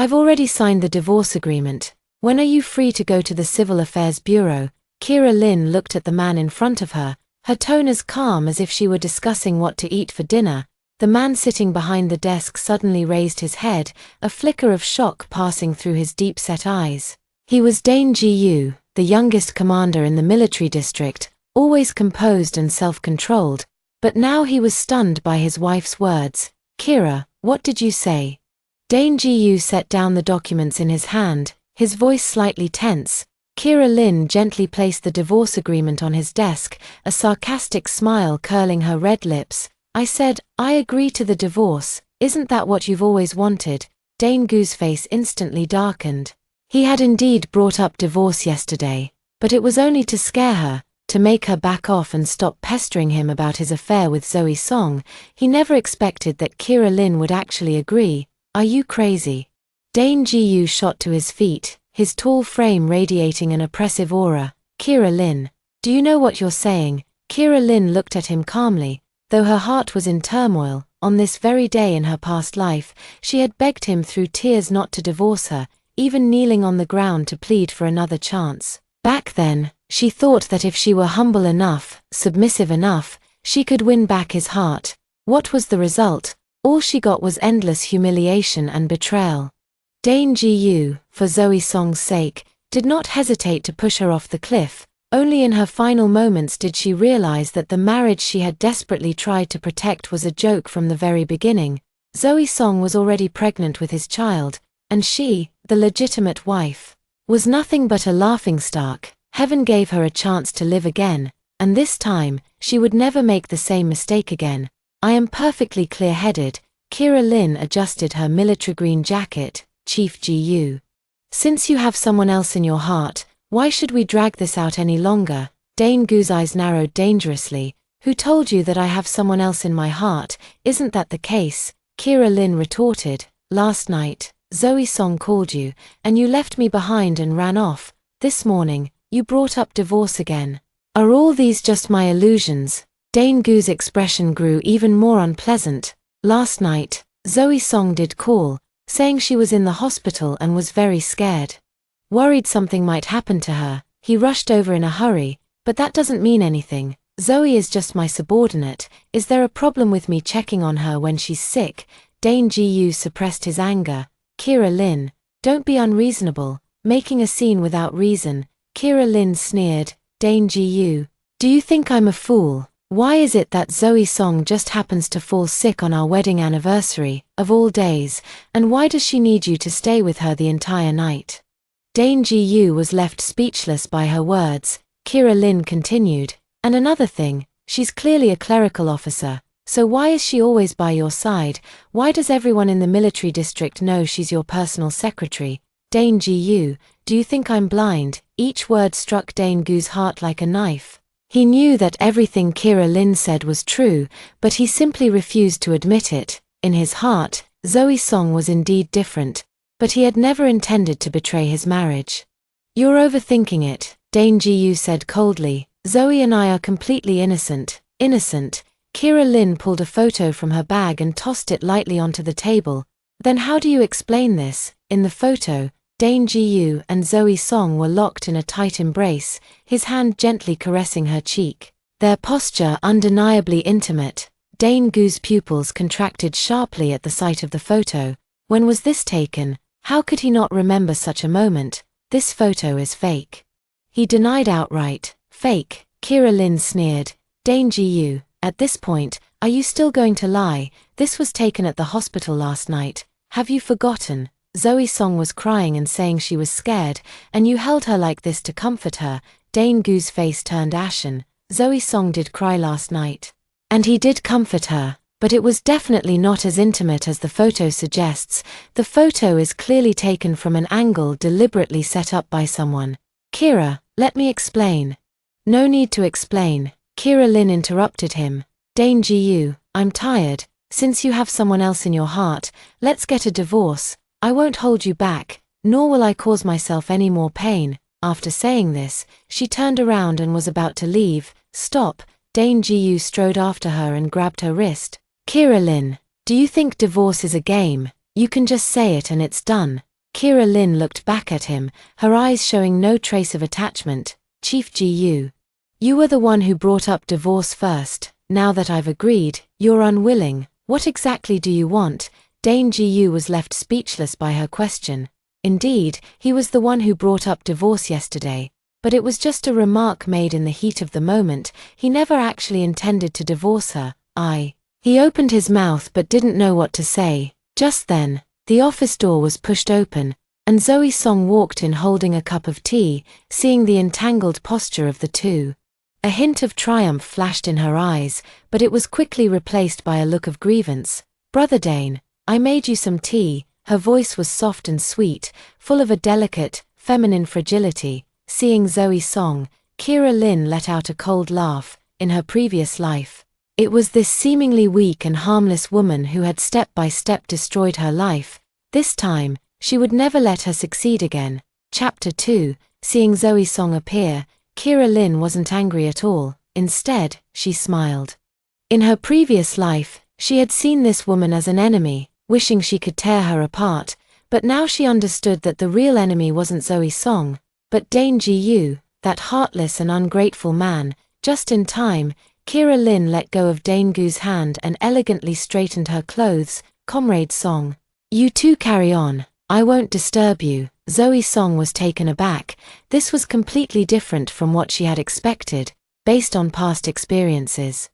I've already signed the divorce agreement. When are you free to go to the Civil Affairs Bureau? Kira Lynn looked at the man in front of her, her tone as calm as if she were discussing what to eat for dinner. The man sitting behind the desk suddenly raised his head, a flicker of shock passing through his deep-set eyes. He was Dane Jiu, the youngest commander in the military district, always composed and self-controlled, but now he was stunned by his wife's words. "Kira, what did you say?" Dane Jiu set down the documents in his hand, his voice slightly tense. Kira Lynn gently placed the divorce agreement on his desk, a sarcastic smile curling her red lips. "I said, I agree to the divorce. Isn't that what you've always wanted?" Dane Jiu's face instantly darkened. He had indeed brought up divorce yesterday, but it was only to scare her, to make her back off and stop pestering him about his affair with Zoe Song. He never expected that Kira Lynn would actually agree. "Are you crazy?" Dane Jiu shot to his feet, his tall frame radiating an oppressive aura. "Kira Lynn, do you know what you're saying?" Kira Lynn looked at him calmly. Though her heart was in turmoil, on this very day in her past life, she had begged him through tears not to divorce her, even kneeling on the ground to plead for another chance. Back then, she thought that if she were humble enough, submissive enough, she could win back his heart. What was the result? All she got was endless humiliation and betrayal. Dane Jiu, for Zoe Song's sake, did not hesitate to push her off the cliff. Only in her final moments did she realize that the marriage she had desperately tried to protect was a joke from the very beginning. Zoe Song was already pregnant with his child, and she, the legitimate wife, was nothing but a laughingstock. Heaven gave her a chance to live again, and this time, she would never make the same mistake again. "I am perfectly clear-headed." Kira Lynn adjusted her military green jacket. "Chief Jiu, since you have someone else in your heart, why should we drag this out any longer?" Dane Jiu's eyes narrowed dangerously. "Who told you that I have someone else in my heart? Isn't that the case?" Kira Lynn retorted. "Last night, Zoe Song called you, and you left me behind and ran off. This morning, you brought up divorce again. Are all these just my illusions?" Dane Jiu's expression grew even more unpleasant. "Last night, Zoe Song did call, saying she was in the hospital and was very scared. Worried something might happen to her. He rushed over in a hurry, but that doesn't mean anything. Zoe is just my subordinate. Is there a problem with me checking on her when she's sick?" Dane Jiu suppressed his anger. "Kira Lynn, don't be unreasonable, making a scene without reason." Kira Lynn sneered. "Dane Jiu, do you think I'm a fool? Why is it that Zoe Song just happens to fall sick on our wedding anniversary, of all days, and why does she need you to stay with her the entire night?" Dane Jiu was left speechless by her words. Kira Lynn continued, "And another thing, she's clearly a clerical officer, so why is she always by your side? Why does everyone in the military district know she's your personal secretary?" "Dane Jiu, do you think I'm blind?" Each word struck Dane Jiu's heart like a knife. He knew that everything Kira Lynn said was true, but he simply refused to admit it. In his heart, Zoe Song was indeed different, but he had never intended to betray his marriage. "You're overthinking it," Dane Jiu said coldly. "Zoe and I are completely innocent." "Innocent?" Kira Lynn pulled a photo from her bag and tossed it lightly onto the table. "Then how do you explain this?" In the photo, Dane Jiu and Zoe Song were locked in a tight embrace, his hand gently caressing her cheek. Their posture undeniably intimate. Dane Jiu's pupils contracted sharply at the sight of the photo. When was this taken? How could he not remember such a moment? "This photo is fake." He denied outright. "Fake?" Kira Lynn sneered. "Dane Jiu, at this point, are you still going to lie? This was taken at the hospital last night. Have you forgotten? Zoe Song was crying and saying she was scared, and you held her like this to comfort her." Dane Jiu's face turned ashen. "Zoe Song did cry last night. And he did comfort her, but it was definitely not as intimate as the photo suggests. The photo is clearly taken from an angle deliberately set up by someone." "Kira, let me explain." "No need to explain." Kira Lynn interrupted him. "Dane Jiu, I'm tired. Since you have someone else in your heart, let's get a divorce. I won't hold you back, nor will I cause myself any more pain." After saying this, she turned around and was about to leave. "Stop." Dane Jiu strode after her and grabbed her wrist. "Kira Lynn, do you think divorce is a game? You can just say it and it's done." Kira Lynn looked back at him, her eyes showing no trace of attachment. Chief Jiu. You were the one who brought up divorce first. Now that I've agreed, you're unwilling. What exactly do you want? Dane Jiu was left speechless by her question. Indeed, he was the one who brought up divorce yesterday, but it was just a remark made in the heat of the moment. He never actually intended to divorce her. He opened his mouth but didn't know what to say. Just then, the office door was pushed open, and Zoe Song walked in holding a cup of tea. Seeing the entangled posture of the two, a hint of triumph flashed in her eyes, but it was quickly replaced by a look of grievance. Brother Dane, I made you some tea. Her voice was soft and sweet, full of a delicate, feminine fragility. Seeing Zoe Song, Kira Lynn let out a cold laugh. In her previous life, it was this seemingly weak and harmless woman who had step by step destroyed her life. This time, she would never let her succeed again. Chapter 2. Seeing Zoe Song appear, Kira Lynn wasn't angry at all. Instead, she smiled. In her previous life, she had seen this woman as an enemy, wishing she could tear her apart, but now she understood that the real enemy wasn't Zoe Song, but Dane Jiu, that heartless and ungrateful man. Just in time, Kira Lynn let go of Dane Jiu's hand and elegantly straightened her clothes. Comrade Song, you two carry on. I won't disturb you. Zoe Song was taken aback. This was completely different from what she had expected, based on past experiences.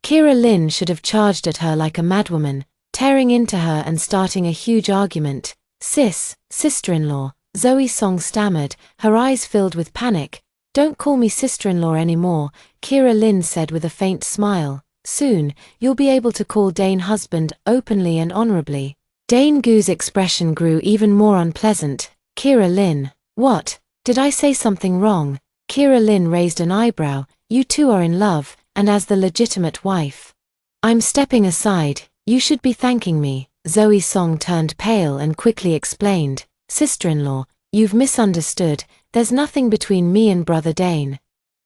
Kira Lynn should have charged at her like a madwoman, tearing into her and starting a huge argument. Sister-in-law, Zoe Song stammered, her eyes filled with panic. Don't call me sister-in-law anymore, Kira Lynn said with a faint smile. Soon, you'll be able to call Dane husband openly and honorably. Dane Jiu's expression grew even more unpleasant. Kira Lynn, what? Did I say something wrong? Kira Lynn raised an eyebrow. You two are in love, and as the legitimate wife, I'm stepping aside. You should be thanking me. Zoe Song turned pale and quickly explained. Sister-in-law, you've misunderstood. There's nothing between me and Brother Dane.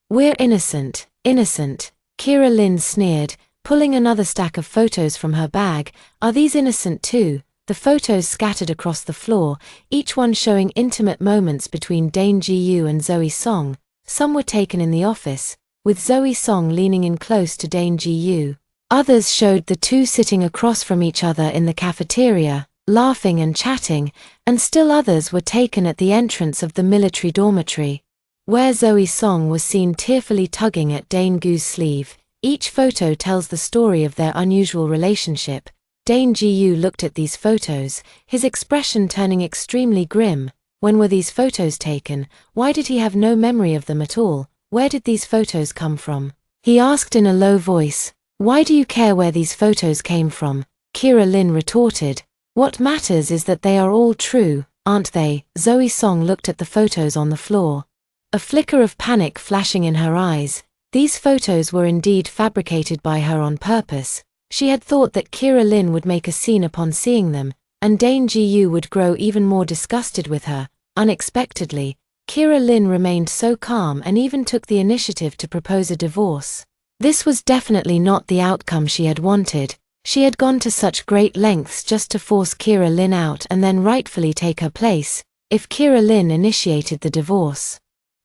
We're innocent. Innocent? Kira Lynn sneered, pulling another stack of photos from her bag. Are these innocent too? The photos scattered across the floor, each one showing intimate moments between Dane Jiu and Zoe Song. Some were taken in the office, with Zoe Song leaning in close to Dane Jiu. Others showed the two sitting across from each other in the cafeteria, laughing and chatting, and still others were taken at the entrance of the military dormitory, where Zoe Song was seen tearfully tugging at Dane Jiu's sleeve. Each photo tells the story of their unusual relationship. Dane Jiu looked at these photos, his expression turning extremely grim. When were these photos taken? Why did he have no memory of them at all? Where did these photos come from? He asked in a low voice. Why do you care where these photos came from? Kira Lynn retorted. What matters is that they are all true, aren't they? Zoe Song looked at the photos on the floor, a flicker of panic flashing in her eyes. These photos were indeed fabricated by her on purpose. She had thought that Kira Lynn would make a scene upon seeing them, and Dane Jiu would grow even more disgusted with her. Unexpectedly, Kira Lynn remained so calm and even took the initiative to propose a divorce. This was definitely not the outcome she had wanted. She had gone to such great lengths just to force Kira Lynn out and then rightfully take her place. If Kira Lynn initiated the divorce,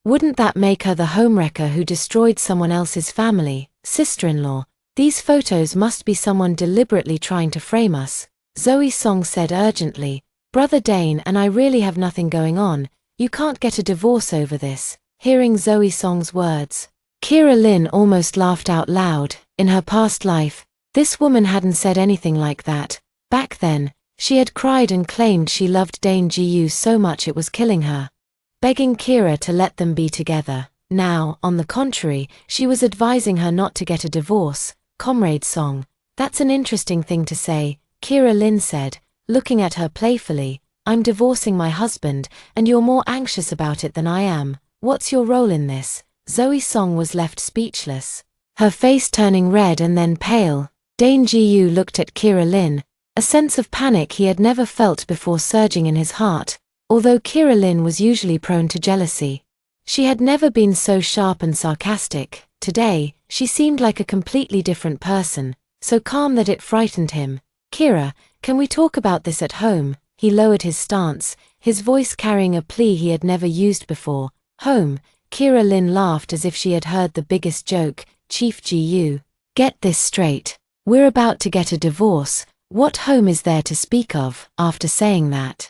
wouldn't that make her the homewrecker who destroyed someone else's family? Sister-in-law, these photos must be someone deliberately trying to frame us, Zoe Song said urgently. Brother Dane and I really have nothing going on. You can't get a divorce over this. Hearing Zoe Song's words, Kira Lynn almost laughed out loud. In her past life, this woman hadn't said anything like that. Back then, she had cried and claimed she loved Dane Jiu so much it was killing her, begging Kira to let them be together. Now, on the contrary, she was advising her not to get a divorce. Comrade Song, that's an interesting thing to say, Kira Lynn said, looking at her playfully. I'm divorcing my husband, and you're more anxious about it than I am. What's your role in this? Zoe Song was left speechless, her face turning red and then pale. Dane Jiu looked at Kira Lynn, a sense of panic he had never felt before surging in his heart. Although Kira Lynn was usually prone to jealousy, she had never been so sharp and sarcastic. Today, she seemed like a completely different person, so calm that it frightened him. Kira, can we talk about this at home? He lowered his stance, his voice carrying a plea he had never used before. Home. Kira Lynn laughed as if she had heard the biggest joke. Chief Jiu, get this straight. We're about to get a divorce. What home is there to speak of? After saying that,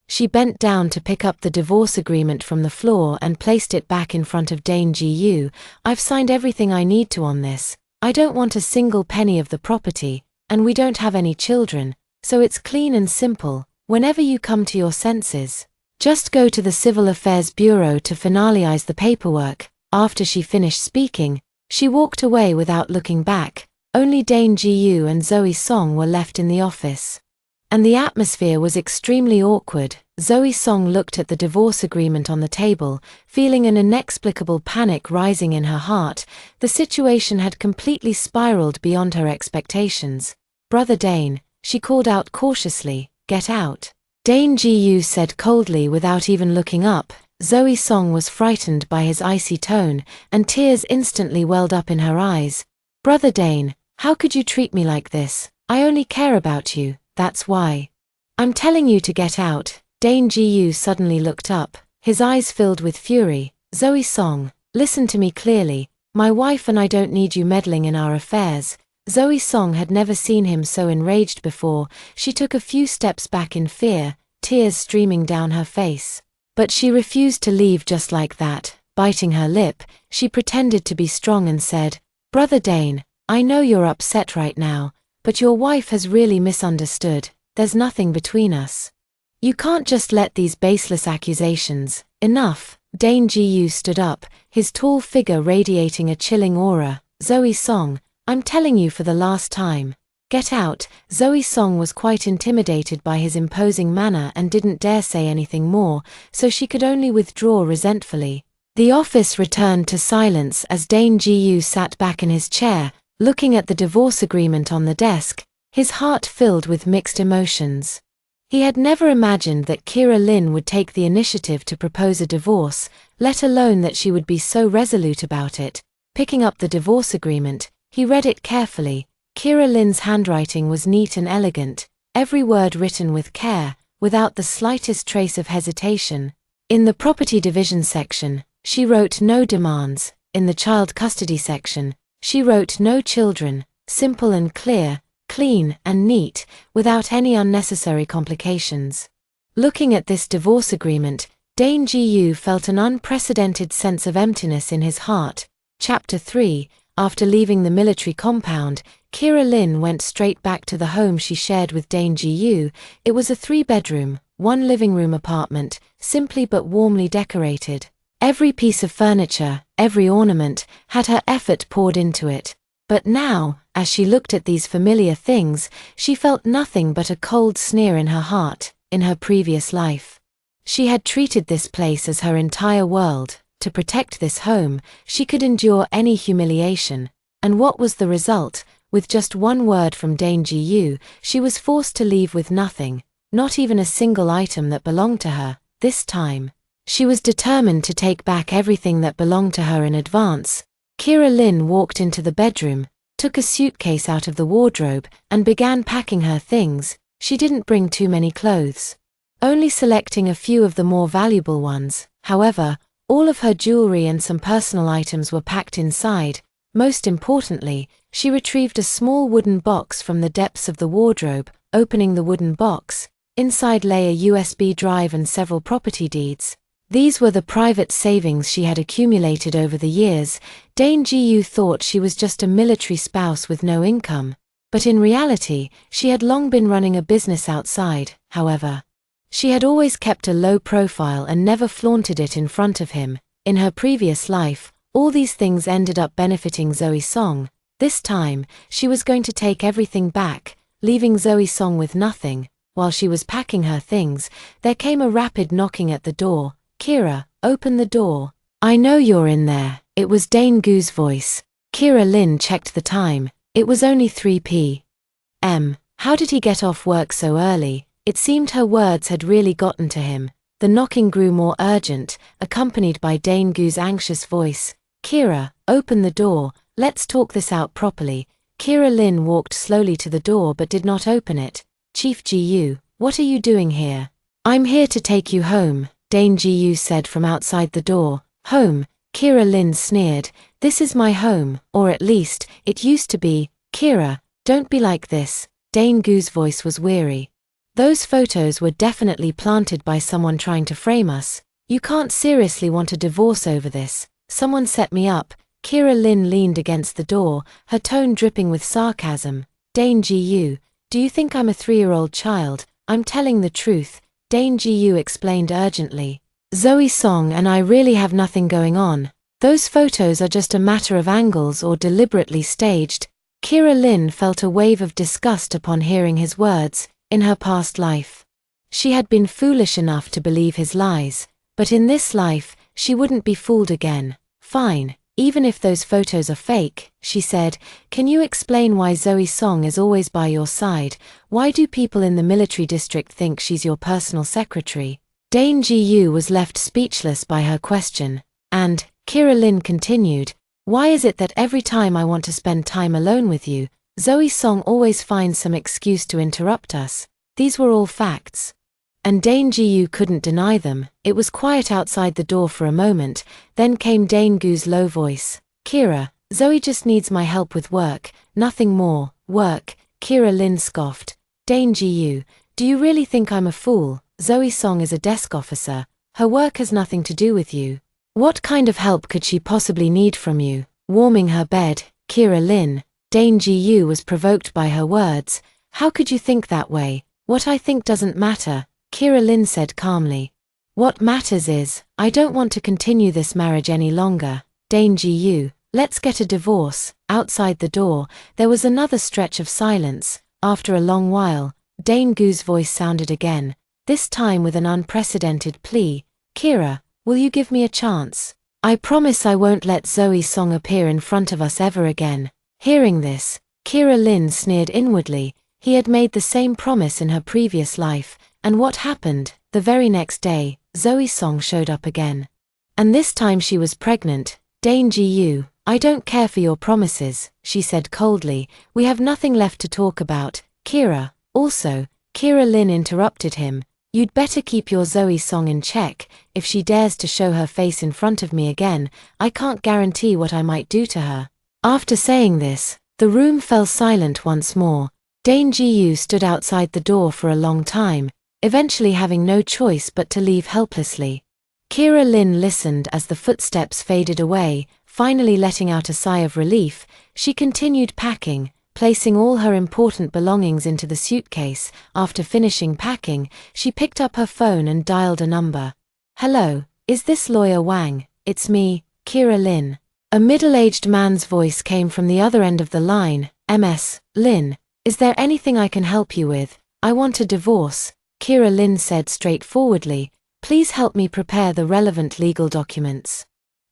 she bent down to pick up the divorce agreement from the floor and placed it back in front of Dane Jiu. I've signed everything I need to on this. I don't want a single penny of the property, and we don't have any children, so it's clean and simple. Whenever you come to your senses, just go to the Civil Affairs Bureau to finalize the paperwork. After she finished speaking, she walked away without looking back. Only Dane Jiu and Zoe Song were left in the office, and the atmosphere was extremely awkward. Zoe Song looked at the divorce agreement on the table, feeling an inexplicable panic rising in her heart. The situation had completely spiraled beyond her expectations. Brother Dane, she called out cautiously, get out. Dane Jiu said coldly without even looking up. Zoe Song was frightened by his icy tone, and tears instantly welled up in her eyes. Brother Dane, how could you treat me like this? I only care about you, that's why. I'm telling you to get out. Dane Jiu suddenly looked up, his eyes filled with fury. Zoe Song, listen to me clearly. My wife and I don't need you meddling in our affairs. Zoe Song had never seen him so enraged before. She took a few steps back in fear, tears streaming down her face. But she refused to leave just like that. Biting her lip, she pretended to be strong and said, Brother Dane, I know you're upset right now, but your wife has really misunderstood. There's nothing between us. You can't just let these baseless accusations. Enough. Dane Jiu stood up, his tall figure radiating a chilling aura. Zoe Song, I'm telling you for the last time. Get out. Zoe Song was quite intimidated by his imposing manner and didn't dare say anything more, so she could only withdraw resentfully. The office returned to silence as Dane Jiu sat back in his chair, looking at the divorce agreement on the desk, his heart filled with mixed emotions. He had never imagined that Kira Lynn would take the initiative to propose a divorce, let alone that she would be so resolute about it. Picking up the divorce agreement, he read it carefully. Kira Lynn's handwriting was neat and elegant, every word written with care, without the slightest trace of hesitation. In the property division section, she wrote no demands. In the child custody section, she wrote no children, simple and clear, clean and neat, without any unnecessary complications. Looking at this divorce agreement, Dane Jiu felt an unprecedented sense of emptiness in his heart. Chapter 3. After leaving the military compound, Kira Lynn went straight back to the home she shared with Dane Jiu. It was a 3-bedroom, 1 living room apartment, simply but warmly decorated. Every piece of furniture, every ornament, had her effort poured into it. But now, as she looked at these familiar things, she felt nothing but a cold sneer in her heart. In her previous life, she had treated this place as her entire world. To protect this home, she could endure any humiliation. And what was the result? With just one word from Dane Jiu, she was forced to leave with nothing, not even a single item that belonged to her. This time, she was determined to take back everything that belonged to her in advance. Kira Lynn walked into the bedroom, took a suitcase out of the wardrobe, and began packing her things. She didn't bring too many clothes, only selecting a few of the more valuable ones. However, all of her jewelry and some personal items were packed inside. Most importantly, she retrieved a small wooden box from the depths of the wardrobe. Opening the wooden box, inside lay a USB drive and several property deeds. These were the private savings she had accumulated over the years. Dane Jiu thought she was just a military spouse with no income, but in reality, she had long been running a business outside. However, she had always kept a low profile and never flaunted it in front of him. In her previous life, all these things ended up benefiting Zoe Song. This time, she was going to take everything back, leaving Zoe Song with nothing. While she was packing her things, there came a rapid knocking at the door. Kira, open the door. I know you're in there. It was Dane Jiu's voice. Kira Lynn checked the time. It was only 3 p.m. How did he get off work so early? It seemed her words had really gotten to him. The knocking grew more urgent, accompanied by Dane Jiu's anxious voice. Kira, open the door. Let's talk this out properly. Kira Lynn walked slowly to the door but did not open it. Chief Jiu, What are you doing here? I'm here to take you home, Dane Jiu said from outside the door. Home? Kira Lynn sneered. This is my home, or at least, it used to be. Kira, don't be like this. Dane Jiu's voice was weary. Those photos were definitely planted by someone trying to frame us. You can't seriously want a divorce over this. Someone set me up. Kira Lynn leaned against the door, her tone dripping with sarcasm. Dane Jiu, do you think I'm a 3-year-old child? I'm telling the truth, Dane Jiu explained urgently. Zoe Song and I really have nothing going on. Those photos are just a matter of angles or deliberately staged. Kira Lynn felt a wave of disgust upon hearing his words. In her past life, she had been foolish enough to believe his lies, but in this life, she wouldn't be fooled again. Fine, even if those photos are fake, she said. Can you explain why Zoe Song is always by your side? Why do people in the military district think she's your personal secretary? Dane Jiu was left speechless by her question, and, Kira Lynn continued, why is it that every time I want to spend time alone with you, Zoe Song always finds some excuse to interrupt us? These were all facts. And Dane Jiu couldn't deny them. It was quiet outside the door for a moment, then came Dane Jiu's low voice. Kira, Zoe just needs my help with work, nothing more. Work? Kira Lynn scoffed. Dane Jiu, do you really think I'm a fool? Zoe Song is a desk officer. Her work has nothing to do with you. What kind of help could she possibly need from you? Warming her bed, Kira Lynn. Dane Jiu was provoked by her words. How could you think that way? What I think doesn't matter, Kira Lynn said calmly. What matters is, I don't want to continue this marriage any longer. Dane Jiu, let's get a divorce. Outside the door, there was another stretch of silence. After a long while, Dane Jiu's voice sounded again, this time with an unprecedented plea. Kira, will you give me a chance? I promise I won't let Zoe Song appear in front of us ever again. Hearing this, Kira Lynn sneered inwardly. He had made the same promise in her previous life, and what happened? The very next day, Zoe Song showed up again. And this time she was pregnant. Dane Jiu, I don't care for your promises, she said coldly. We have nothing left to talk about. Kira, also, Kira Lynn interrupted him. You'd better keep your Zoe Song in check. If she dares to show her face in front of me again, I can't guarantee what I might do to her. After saying this, the room fell silent once more. Dane Jiu stood outside the door for a long time, eventually having no choice but to leave helplessly. Kira Lynn listened as the footsteps faded away, finally letting out a sigh of relief. She continued packing, placing all her important belongings into the suitcase. After finishing packing, she picked up her phone and dialed a number. Hello, is this Lawyer Wang? It's me, Kira Lynn. A middle-aged man's voice came from the other end of the line. Ms. Lynn, is there anything I can help you with? I want a divorce, Kira Lynn said straightforwardly. Please help me prepare the relevant legal documents.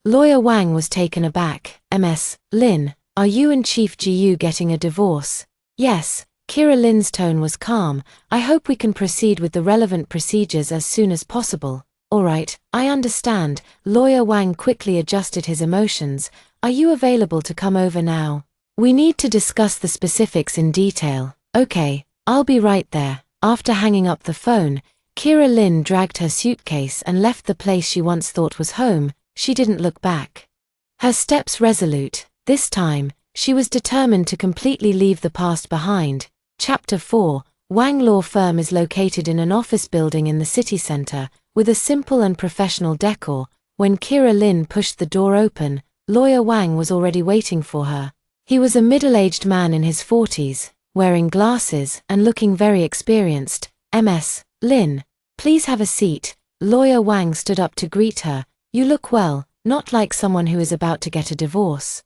Lawyer Wang was taken aback. Ms. Lynn, are you and Chief Jiu getting a divorce? Yes, Kira Lynn's tone was calm. I hope we can proceed with the relevant procedures as soon as possible. All right, I understand. Lawyer Wang quickly adjusted his emotions. Are you available to come over now? We need to discuss the specifics in detail. Okay, I'll be right there. After hanging up the phone, Kira Lynn dragged her suitcase and left the place she once thought was home. She didn't look back. Her steps resolute. This time, she was determined to completely leave the past behind. Chapter 4. Wang Law Firm is located in an office building in the city center, with a simple and professional decor. When Kira Lynn pushed the door open, Lawyer Wang was already waiting for her. He was a middle-aged man in his 40s, wearing glasses and looking very experienced. Ms. Lynn, please have a seat. Lawyer Wang stood up to greet her. You look well, not like someone who is about to get a divorce.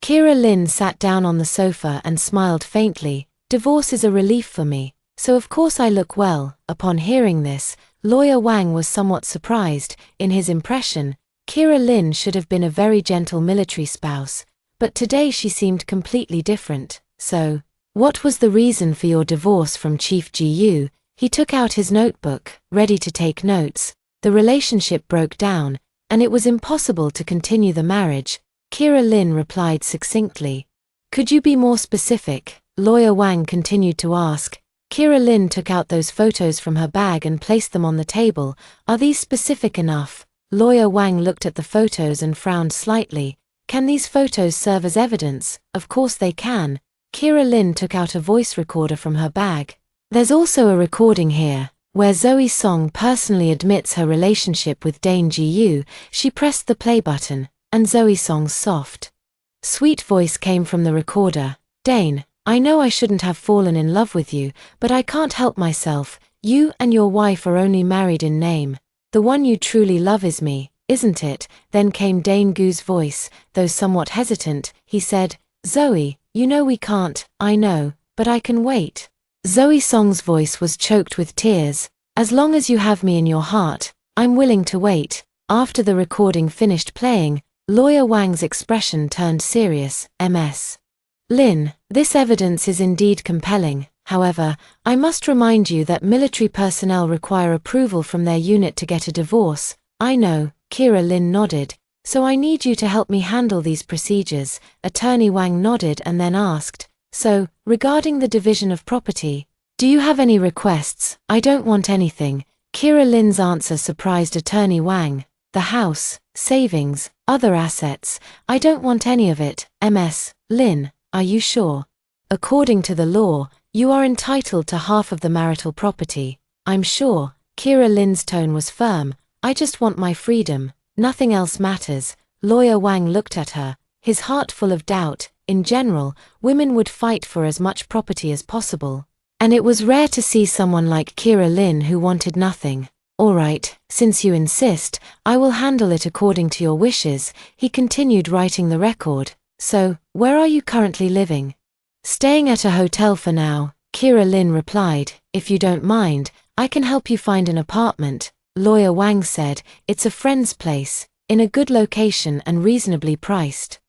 Kira Lynn sat down on the sofa and smiled faintly. Divorce is a relief for me, so of course I look well. Upon hearing this, Lawyer Wang was somewhat surprised. In his impression, Kira Lynn should have been a very gentle military spouse, but today she seemed completely different. So, what was the reason for your divorce from Chief Jiu? He took out his notebook, ready to take notes. The relationship broke down, and it was impossible to continue the marriage. Kira Lynn replied succinctly. Could you be more specific? Lawyer Wang continued to ask. Kira Lynn took out those photos from her bag and placed them on the table. Are these specific enough? Lawyer Wang looked at the photos and frowned slightly. Can these photos serve as evidence? Of course they can. Kira Lynn took out a voice recorder from her bag. There's also a recording here, where Zoe Song personally admits her relationship with Dane Jiu. She pressed the play button, and Zoe Song's soft, sweet voice came from the recorder. Dane, I know I shouldn't have fallen in love with you, but I can't help myself. You and your wife are only married in name. The one you truly love is me, isn't it? Then came Dane Jiu's voice, though somewhat hesitant. He said, Zoe, you know we can't. I know, but I can wait. Zoe Song's voice was choked with tears. As long as you have me in your heart, I'm willing to wait. After the recording finished playing, Lawyer Wang's expression turned serious. Ms. Lin, this evidence is indeed compelling. However, I must remind you that military personnel require approval from their unit to get a divorce. I know, Kira Lynn nodded. So I need you to help me handle these procedures. Attorney Wang nodded and then asked, so, regarding the division of property, do you have any requests? I don't want anything. Kira Lynn's answer surprised Attorney Wang. The house, savings, other assets, I don't want any of it. Ms. Lin, are you sure? According to the law, you are entitled to half of the marital property. I'm sure. Kira Lynn's tone was firm. I just want my freedom. Nothing else matters. Lawyer Wang looked at her, his heart full of doubt. In general, women would fight for as much property as possible. And it was rare to see someone like Kira Lynn who wanted nothing. All right, since you insist, I will handle it according to your wishes. He continued writing the record. So, where are you currently living? Staying at a hotel for now, Kira Lynn replied. If you don't mind, I can help you find an apartment. Lawyer Wang said, it's a friend's place, in a good location and reasonably priced.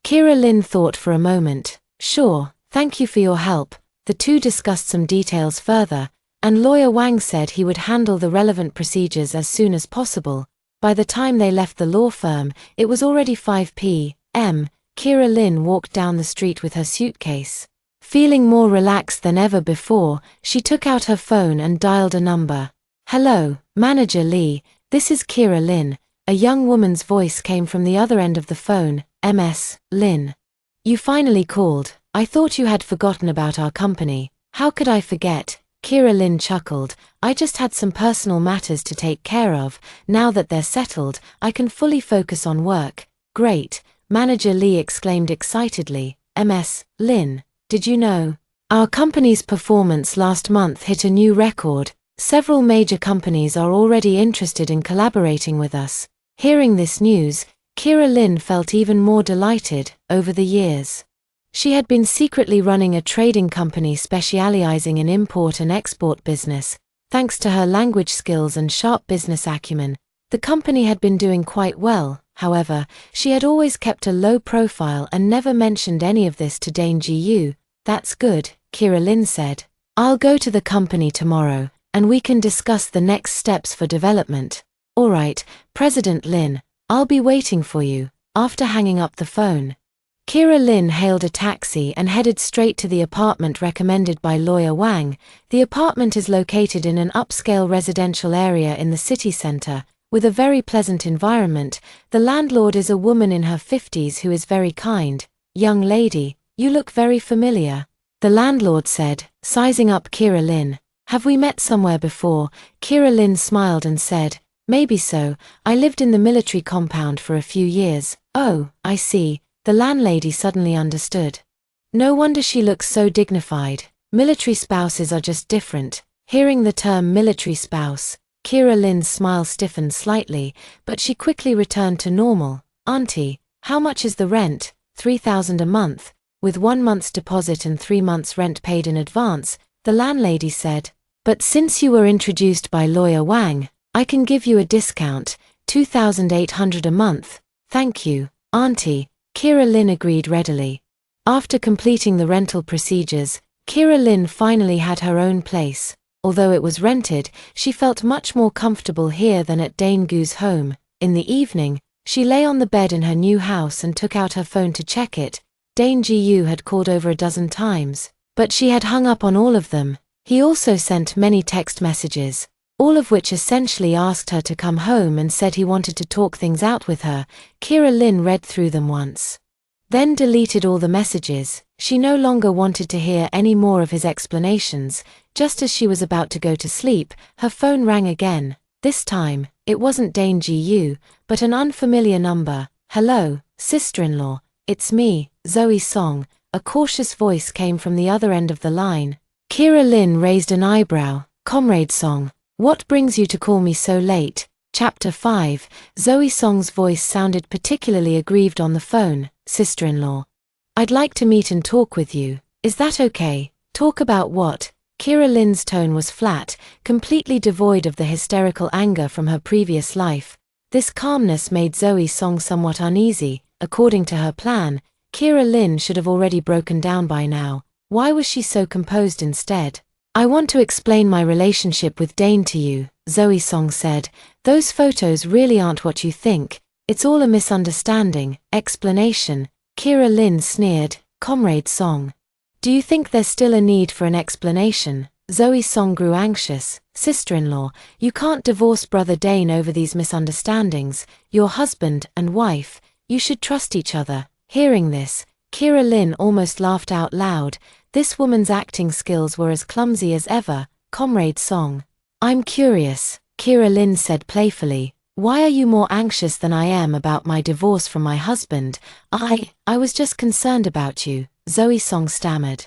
Kira Lynn thought for a moment. Sure, thank you for your help. The two discussed some details further, and Lawyer Wang said he would handle the relevant procedures as soon as possible. By the time they left the law firm, it was already 5 p.m. Kira Lynn walked down the street with her suitcase. Feeling more relaxed than ever before, she took out her phone and dialed a number. Hello, Manager Lee, this is Kira Lynn. A young woman's voice came from the other end of the phone. Ms. Lin. You finally called. I thought you had forgotten about our company. How could I forget? Kira Lynn chuckled. I just had some personal matters to take care of. Now that they're settled, I can fully focus on work. Great, Manager Lee exclaimed excitedly. Ms. Lin, did you know? Our company's performance last month hit a new record. Several major companies are already interested in collaborating with us. Hearing this news, Kira Lynn felt even more delighted. Over the years, she had been secretly running a trading company specializing in import and export business. Thanks to her language skills and sharp business acumen, the company had been doing quite well. However, she had always kept a low profile and never mentioned any of this to Dane Jiu. That's good, Kira Lynn said. I'll go to the company tomorrow, and we can discuss the next steps for development. All right, President Lin, I'll be waiting for you. After hanging up the phone, Kira Lynn hailed a taxi and headed straight to the apartment recommended by Lawyer Wang. The apartment is located in an upscale residential area in the city center, with a very pleasant environment. The landlord is a woman in her 50s who is very kind. Young lady, you look very familiar, the landlord said, sizing up Kira Lynn. Have we met somewhere before? Kira Lynn smiled and said, maybe so. I lived in the military compound for a few years. Oh, I see. The landlady suddenly understood. No wonder she looks so dignified. Military spouses are just different. Hearing the term military spouse, Kira Lynn's smile stiffened slightly, but she quickly returned to normal. Auntie, how much is the rent? $3,000 a month, with 1 month's deposit and 3 months' rent paid in advance, the landlady said. But since you were introduced by Lawyer Wang, I can give you a discount, $2,800 a month. Thank you, Auntie. Kira Lynn agreed readily. After completing the rental procedures, Kira Lynn finally had her own place. Although it was rented, she felt much more comfortable here than at Dane Jiu's home. In the evening, she lay on the bed in her new house and took out her phone to check it. Dane Jiu had called over a dozen times, but she had hung up on all of them. He also sent many text messages, all of which essentially asked her to come home and said he wanted to talk things out with her. Kira Lynn read through them once, then deleted all the messages. She no longer wanted to hear any more of his explanations. Just as she was about to go to sleep, her phone rang again. This time, it wasn't Dane Jiu, but an unfamiliar number. "Hello, sister-in-law, it's me, Zoe Song." A cautious voice came from the other end of the line. Kira Lynn raised an eyebrow. "Comrade Song, what brings you to call me so late?" Chapter 5. Zoe Song's voice sounded particularly aggrieved on the phone. "Sister-in-law, I'd like to meet and talk with you. Is that okay?" "Talk about what?" Kira Lynn's tone was flat, completely devoid of the hysterical anger from her previous life. This calmness made Zoe Song somewhat uneasy. According to her plan, Kira Lynn should have already broken down by now. Why was she so composed instead? "I want to explain my relationship with Dane to you," Zoe Song said. "Those photos really aren't what you think. It's all a misunderstanding." Explanation. Kira Lynn sneered. "Comrade Song, do you think there's still a need for an explanation?" Zoe Song grew anxious. "Sister-in-law, you can't divorce brother Dane over these misunderstandings. You're husband and wife. You should trust each other." Hearing this, Kira Lynn almost laughed out loud. This woman's acting skills were as clumsy as ever. "Comrade Song, I'm curious," Kira Lynn said playfully. "Why are you more anxious than I am about my divorce from my husband?" I was just concerned about you," Zoe Song stammered.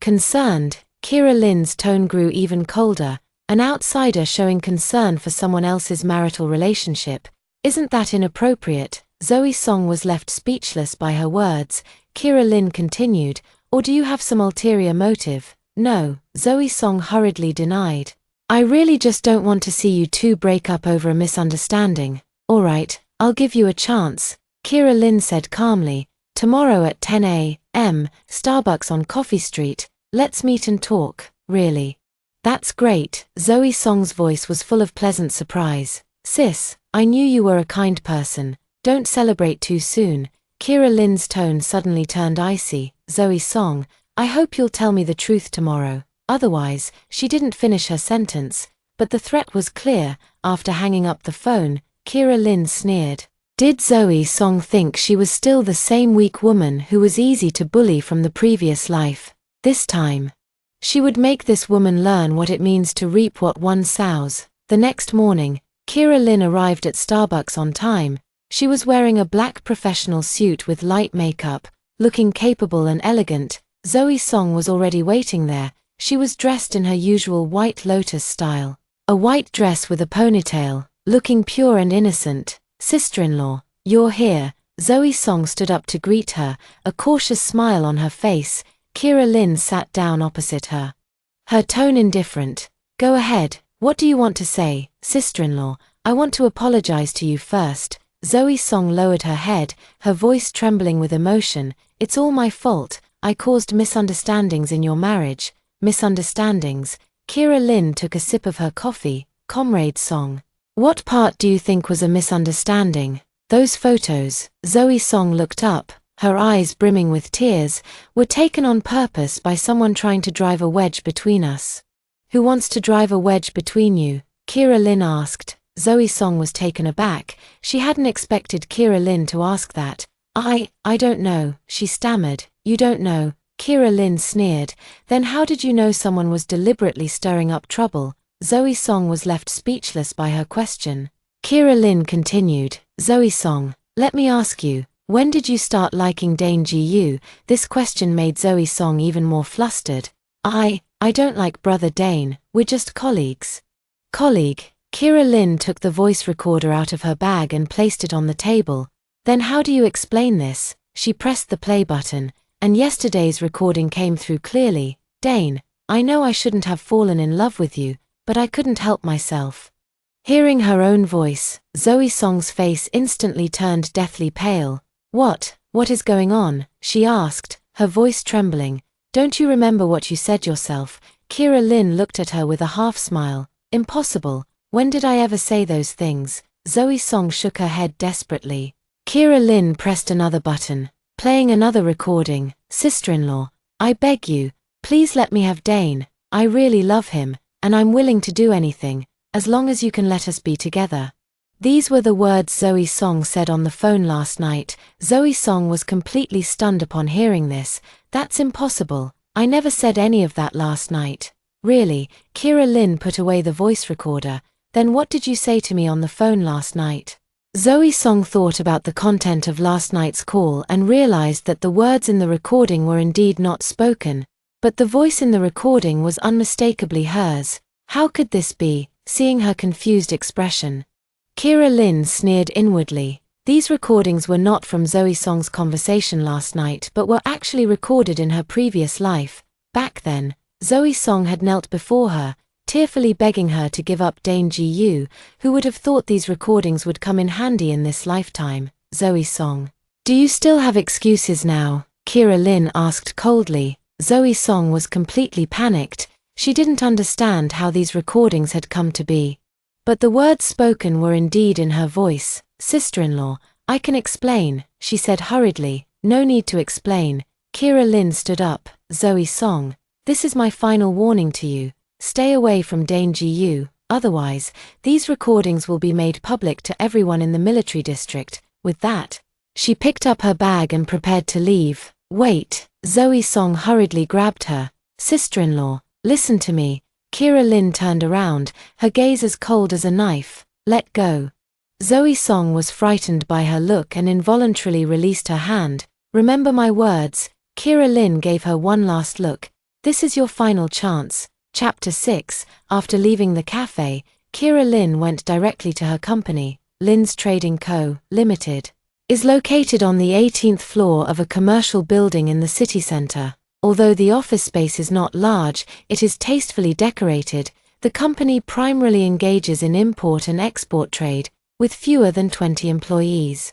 "Concerned?" Kira Lynn's tone grew even colder. "An outsider showing concern for someone else's marital relationship. Isn't that inappropriate?" Zoe Song was left speechless by her words. Kira Lynn continued, "Or do you have some ulterior motive?" "No," Zoe Song hurriedly denied. "I really just don't want to see you two break up over a misunderstanding." "All right, I'll give you a chance," Kira Lynn said calmly. "Tomorrow at 10 a.m., Starbucks on Coffee Street. Let's meet and talk." "Really?" "That's great." Zoe Song's voice was full of pleasant surprise. "Sis, I knew you were a kind person. Don't celebrate too soon." Kira Lynn's tone suddenly turned icy. "Zoe Song, I hope you'll tell me the truth tomorrow. Otherwise," she didn't finish her sentence, but the threat was clear. After hanging up the phone, Kira Lynn sneered. Did Zoe Song think she was still the same weak woman who was easy to bully from the previous life? This time, she would make this woman learn what it means to reap what one sows. The next morning, Kira Lynn arrived at Starbucks on time. She was wearing a black professional suit with light makeup, looking capable and elegant. Zoe Song was already waiting there. She was dressed in her usual White Lotus style, a white dress with a ponytail, looking pure and innocent. "Sister-in-law, you're here." Zoe Song stood up to greet her, a cautious smile on her face. Kira Lynn sat down opposite her, her tone indifferent. "Go ahead, what do you want to say?" "Sister-in-law, I want to apologize to you first." Zoe Song lowered her head, her voice trembling with emotion. "It's all my fault. I caused misunderstandings in your marriage." "Misunderstandings?" Kira Lynn took a sip of her coffee. "Comrade Song, what part do you think was a misunderstanding?" "Those photos," Zoe Song looked up, her eyes brimming with tears, "were taken on purpose by someone trying to drive a wedge between us." "Who wants to drive a wedge between you?" Kira Lynn asked. Zoe Song was taken aback. She hadn't expected Kira Lynn to ask that. I don't know," she stammered. "You don't know?" Kira Lynn sneered. "Then how did you know someone was deliberately stirring up trouble?" Zoe Song was left speechless by her question. Kira Lynn continued. "Zoe Song, let me ask you, when did you start liking Dane Jiu?" This question made Zoe Song even more flustered. I don't like brother Dane, we're just colleagues." "Colleague?" Kira Lynn took the voice recorder out of her bag and placed it on the table. "Then how do you explain this?" She pressed the play button, and yesterday's recording came through clearly. "Dane, I know I shouldn't have fallen in love with you, but I couldn't help myself." Hearing her own voice, Zoe Song's face instantly turned deathly pale. What is going on?" she asked, her voice trembling. "Don't you remember what you said yourself?" Kira Lynn looked at her with a half-smile. "Impossible. When did I ever say those things?" Zoe Song shook her head desperately. Kira Lynn pressed another button, playing another recording. "Sister-in-law, I beg you, please let me have Dane. I really love him, and I'm willing to do anything, as long as you can let us be together. These were the words Zoe Song said on the phone last night. Zoe Song was completely stunned upon hearing this. That's impossible. I never said any of that last night. Really? Kira Lynn put away the voice recorder. Then what did you say to me on the phone last night? Zoe Song thought about the content of last night's call and realized that the words in the recording were indeed not spoken, but the voice in the recording was unmistakably hers. How could this be, seeing her confused expression? Kira Lynn sneered inwardly. These recordings were not from Zoe Song's conversation last night but were actually recorded in her previous life. Back then, Zoe Song had knelt before her, tearfully begging her to give up Dane Jiu. Who would have thought these recordings would come in handy in this lifetime? Zoe Song. Do you still have excuses now? Kira Lynn asked coldly. Zoe Song was completely panicked. She didn't understand how these recordings had come to be. But the words spoken were indeed in her voice. Sister-in-law, I can explain, she said hurriedly. No need to explain. Kira Lynn stood up. Zoe Song, this is my final warning to you. Stay away from Dane Jiu, otherwise, these recordings will be made public to everyone in the military district. With that, she picked up her bag and prepared to leave. Wait, Zoe Song hurriedly grabbed her. Sister-in-law, listen to me. Kira Lynn turned around, her gaze as cold as a knife. Let go. Zoe Song was frightened by her look and involuntarily released her hand. Remember my words. Kira Lynn gave her one last look. This is your final chance. Chapter 6. After leaving the cafe, Kira Lynn went directly to her company. Lynn's Trading Co., Limited, is located on the 18th floor of a commercial building in the city center. Although the office space is not large, it is tastefully decorated. The company primarily engages in import and export trade, with fewer than 20 employees.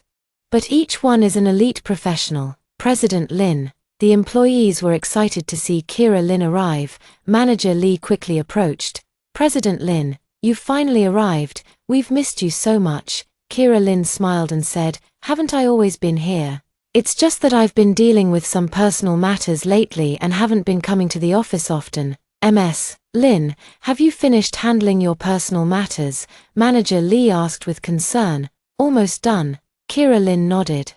But each one is an elite professional. President Lynn. The employees were excited to see Kira Lynn arrive. Manager Lee quickly approached. President Lynn, you've finally arrived. We've missed you so much. Kira Lynn smiled and said, haven't I always been here? It's just that I've been dealing with some personal matters lately and haven't been coming to the office often. Ms. Lynn, have you finished handling your personal matters? Manager Lee asked with concern. Almost done. Kira Lynn nodded.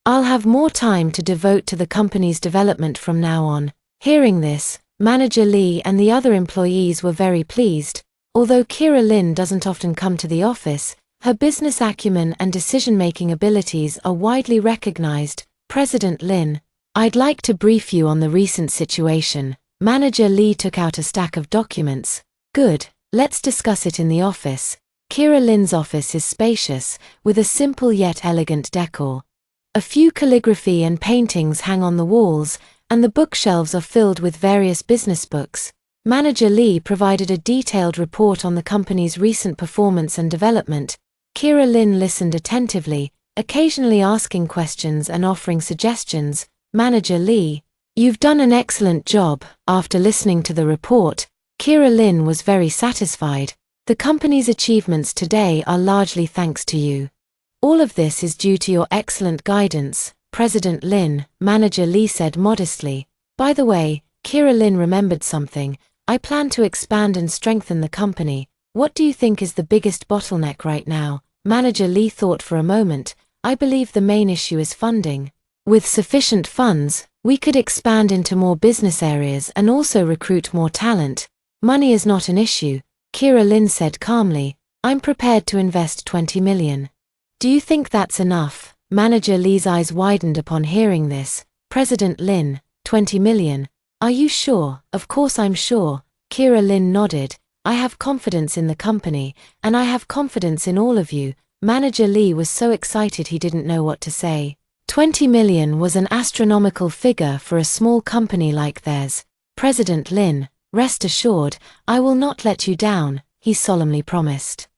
I'll have more time to devote to the company's development from now on. Hearing this, Manager Lee and the other employees were very pleased. Although Kira Lynn doesn't often come to the office, her business acumen and decision-making abilities are widely recognized. President Lynn, I'd like to brief you on the recent situation. Manager Lee took out a stack of documents. Good, let's discuss it in the office. Kira Lynn's office is spacious, with a simple yet elegant decor. A few calligraphy and paintings hang on the walls, and the bookshelves are filled with various business books. Manager Lee provided a detailed report on the company's recent performance and development. Kira Lynn listened attentively, occasionally asking questions and offering suggestions. Manager Lee, you've done an excellent job. After listening to the report, Kira Lynn was very satisfied. The company's achievements today are largely thanks to you. All of this is due to your excellent guidance, President Lynn, Manager Lee said modestly. By the way, Kira Lynn remembered something. I plan to expand and strengthen the company. What do you think is the biggest bottleneck right now? Manager Lee thought for a moment. I believe the main issue is funding. With sufficient funds, we could expand into more business areas and also recruit more talent. Money is not an issue, Kira Lynn said calmly. I'm prepared to invest 20 million. Do you think that's enough? Manager Lee's eyes widened upon hearing this. President Lynn, 20 million. Are you sure? Of course I'm sure. Kira Lynn nodded. I have confidence in the company, and I have confidence in all of you. Manager Lee was so excited he didn't know what to say. 20 million was an astronomical figure for a small company like theirs. President Lynn, rest assured, I will not let you down, he solemnly promised.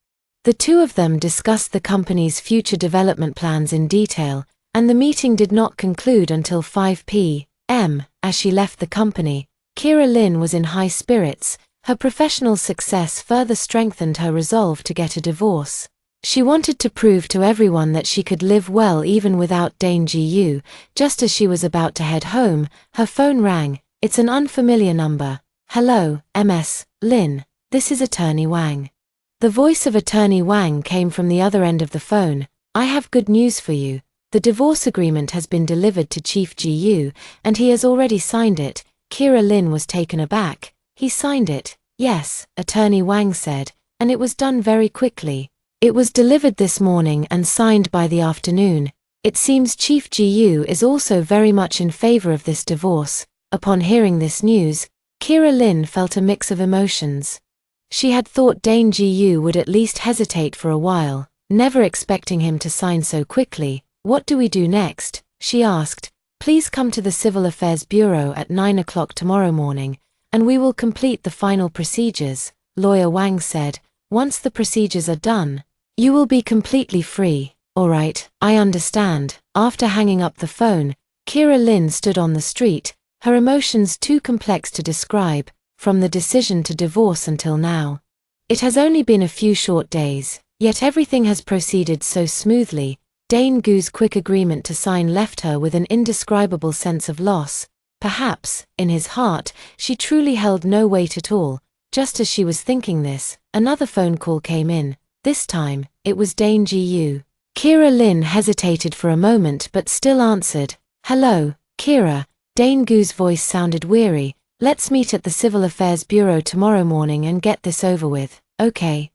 The two of them discussed the company's future development plans in detail, and the meeting did not conclude until 5 p.m. As she left the company, Kira Lynn was in high spirits. Her professional success further strengthened her resolve to get a divorce. She wanted to prove to everyone that she could live well even without Dane Jiu. Just as she was about to head home, her phone rang. It's an unfamiliar number. "Hello, Ms. Lin. This is Attorney Wang." The voice of Attorney Wang came from the other end of the phone. "I have good news for you. The divorce agreement has been delivered to Chief Jiu, and he has already signed it." Kira Lynn was taken aback. "He signed it?" "Yes," Attorney Wang said, "and it was done very quickly. It was delivered this morning and signed by the afternoon. It seems Chief Jiu is also very much in favor of this divorce." Upon hearing this news, Kira Lynn felt a mix of emotions. She had thought Dane Jiu would at least hesitate for a while, never expecting him to sign so quickly. "What do we do next?" she asked. "Please come to the Civil Affairs Bureau at 9 o'clock tomorrow morning, and we will complete the final procedures," Lawyer Wang said. "Once the procedures are done, you will be completely free." "All right, I understand." After hanging up the phone, Kira Lynn stood on the street, her emotions too complex to describe, from the decision to divorce until now. It has only been a few short days, yet everything has proceeded so smoothly. Dane Jiu's quick agreement to sign left her with an indescribable sense of loss. Perhaps, in his heart, she truly held no weight at all. Just as she was thinking this, another phone call came in. This time, it was Dane Jiu. Kira Lynn hesitated for a moment but still answered. "Hello, Kira." Dane Jiu's voice sounded weary. "Let's meet at the Civil Affairs Bureau tomorrow morning and get this over with." "Okay."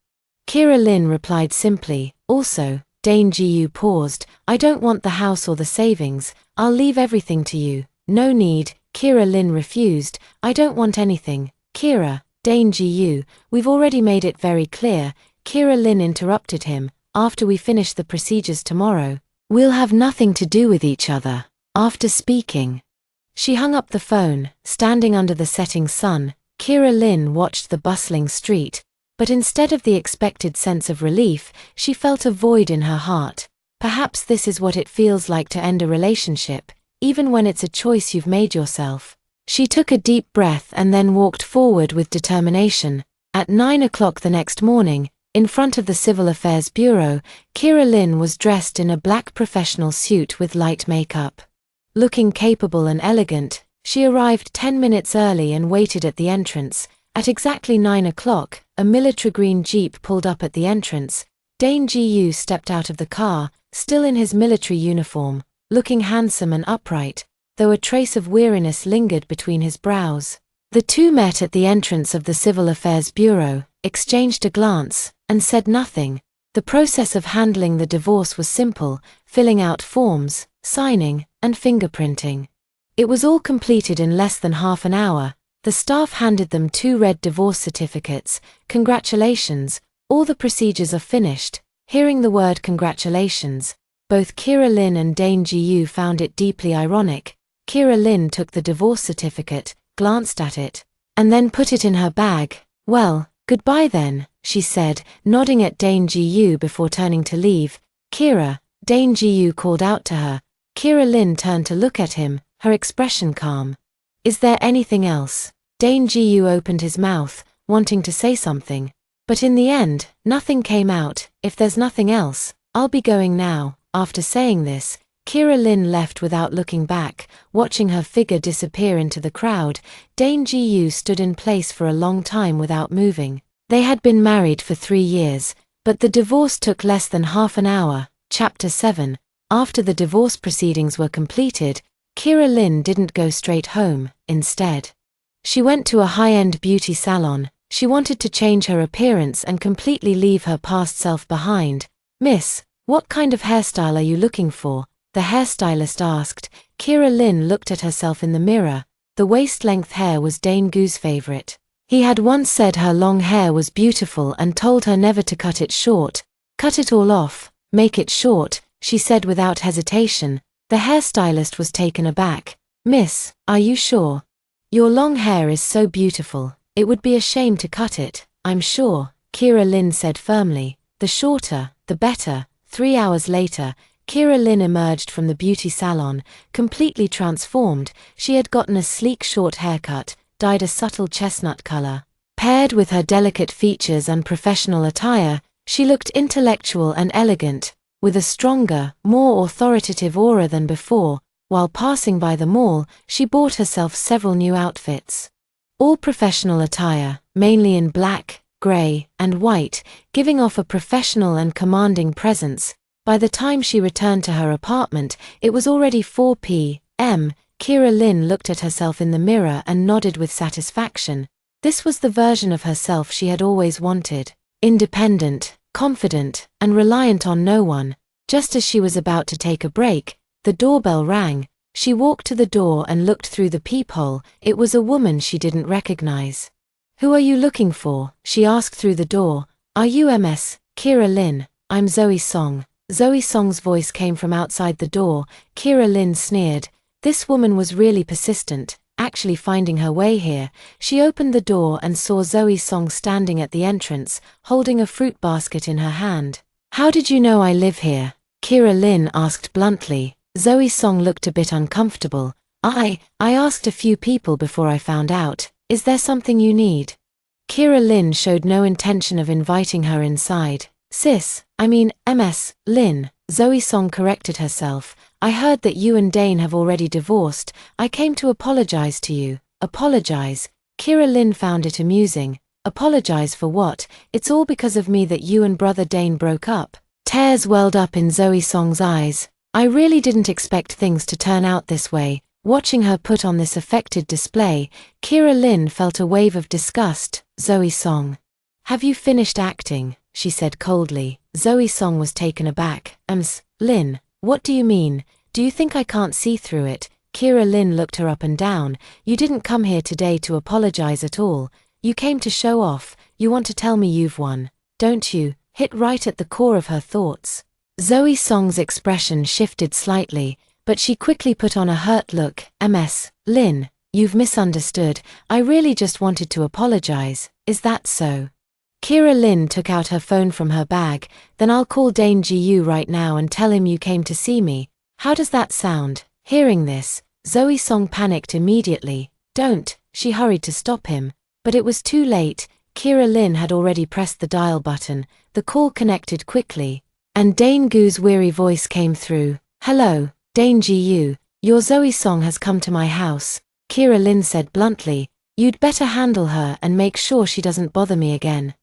Kira Lynn replied simply. "Also," Dane Jiu paused, "I don't want the house or the savings. I'll leave everything to you." "No need," Kira Lynn refused. "I don't want anything." "Kira," Dane Jiu, "we've already made it very clear." Kira Lynn interrupted him. "After we finish the procedures tomorrow, we'll have nothing to do with each other." After speaking, she hung up the phone. Standing under the setting sun, Kira Lynn watched the bustling street, but instead of the expected sense of relief, she felt a void in her heart. Perhaps this is what it feels like to end a relationship, even when it's a choice you've made yourself. She took a deep breath and then walked forward with determination. At 9 o'clock the next morning, in front of the Civil Affairs Bureau, Kira Lynn was dressed in a black professional suit with light makeup. Looking capable and elegant, she arrived 10 minutes early and waited at the entrance. At exactly 9 o'clock, a military green Jeep pulled up at the entrance. Dane Jiu stepped out of the car, still in his military uniform, looking handsome and upright, though a trace of weariness lingered between his brows. The two met at the entrance of the Civil Affairs Bureau, exchanged a glance, and said nothing. The process of handling the divorce was simple, filling out forms, signing, and fingerprinting. It was all completed in less than half an hour. The staff handed them 2 red divorce certificates. "Congratulations, all the procedures are finished." Hearing the word congratulations, both Kira Lynn and Dane Jiu found it deeply ironic. Kira Lynn took the divorce certificate, glanced at it, and then put it in her bag. "Well, goodbye then," she said, nodding at Dane Jiu before turning to leave. "Kira," Dane Jiu called out to her. Kira Lynn turned to look at him, her expression calm. "Is there anything else?" Dane Jiu opened his mouth, wanting to say something, but in the end, nothing came out. "If there's nothing else, I'll be going now." After saying this, Kira Lynn left without looking back. Watching her figure disappear into the crowd, Dane Jiu stood in place for a long time without moving. They had been married for 3 years, but the divorce took less than half an hour. Chapter 7. After the divorce proceedings were completed, Kira Lynn didn't go straight home. Instead, she went to a high-end beauty salon. She wanted to change her appearance and completely leave her past self behind. "Miss, what kind of hairstyle are you looking for?" the hairstylist asked. Kira Lynn looked at herself in the mirror. The waist-length hair was Dane Jiu's favorite. He had once said her long hair was beautiful and told her never to cut it short. "Cut it all off, make it short," she said without hesitation. The hairstylist was taken aback. "Miss, are you sure? Your long hair is so beautiful, it would be a shame to cut it." "I'm sure," Kira Lynn said firmly. "The shorter, the better." 3 hours later, Kira Lynn emerged from the beauty salon, completely transformed. She had gotten a sleek short haircut, dyed a subtle chestnut color. Paired with her delicate features and professional attire, she looked intellectual and elegant, with a stronger, more authoritative aura than before. While passing by the mall, she bought herself several new outfits. All professional attire, mainly in black, grey, and white, giving off a professional and commanding presence. By the time she returned to her apartment, it was already 4 p.m. Kira Lynn looked at herself in the mirror and nodded with satisfaction. This was the version of herself she had always wanted. Independent, confident, and reliant on no one. Just as she was about to take a break, the doorbell rang. She walked to the door and looked through the peephole. It was a woman she didn't recognize. "Who are you looking for?" she asked through the door. "Are you Ms. Kira Lynn?" "I'm Zoe Song." Zoe Song's voice came from outside the door. Kira Lynn sneered. This woman was really persistent, actually finding her way here. She opened the door and saw Zoe Song standing at the entrance, holding a fruit basket in her hand. "How did you know I live here?" Kira Lynn asked bluntly. Zoe Song looked a bit uncomfortable. I asked a few people before I found out. Is there something you need?" Kira Lynn showed no intention of inviting her inside. Ms. Lynn, Zoe Song corrected herself. "I heard that you and Dane have already divorced. I came to apologize to you." "Apologize?" Kira Lynn found it amusing. "Apologize for what? It's all because of me that you and brother Dane broke up." Tears welled up in Zoe Song's eyes. "I really didn't expect things to turn out this way." Watching her put on this affected display, Kira Lynn felt a wave of disgust. "Zoe Song, have you finished acting?" she said coldly. Zoe Song was taken aback. "Ms. Lynn, what do you mean? Do you think I can't see through it?" Kira Lynn looked her up and down. "You didn't come here today to apologize at all. You came to show off. You want to tell me you've won, don't you?" Hit right at the core of her thoughts. Zoe Song's expression shifted slightly, but she quickly put on a hurt look. "Ms. Lynn, you've misunderstood. I really just wanted to apologize. Is that so?" Kira Lynn took out her phone from her bag. "Then I'll call Dane Jiu right now and tell him you came to see me. How does that sound?" Hearing this, Zoe Song panicked immediately. "Don't," she hurried to stop him. But it was too late. Kira Lynn had already pressed the dial button. The call connected quickly, and Dane Jiu's weary voice came through. "Hello, Dane Jiu. Your Zoe Song has come to my house." Kira Lynn said bluntly. "You'd better handle her and make sure she doesn't bother me again."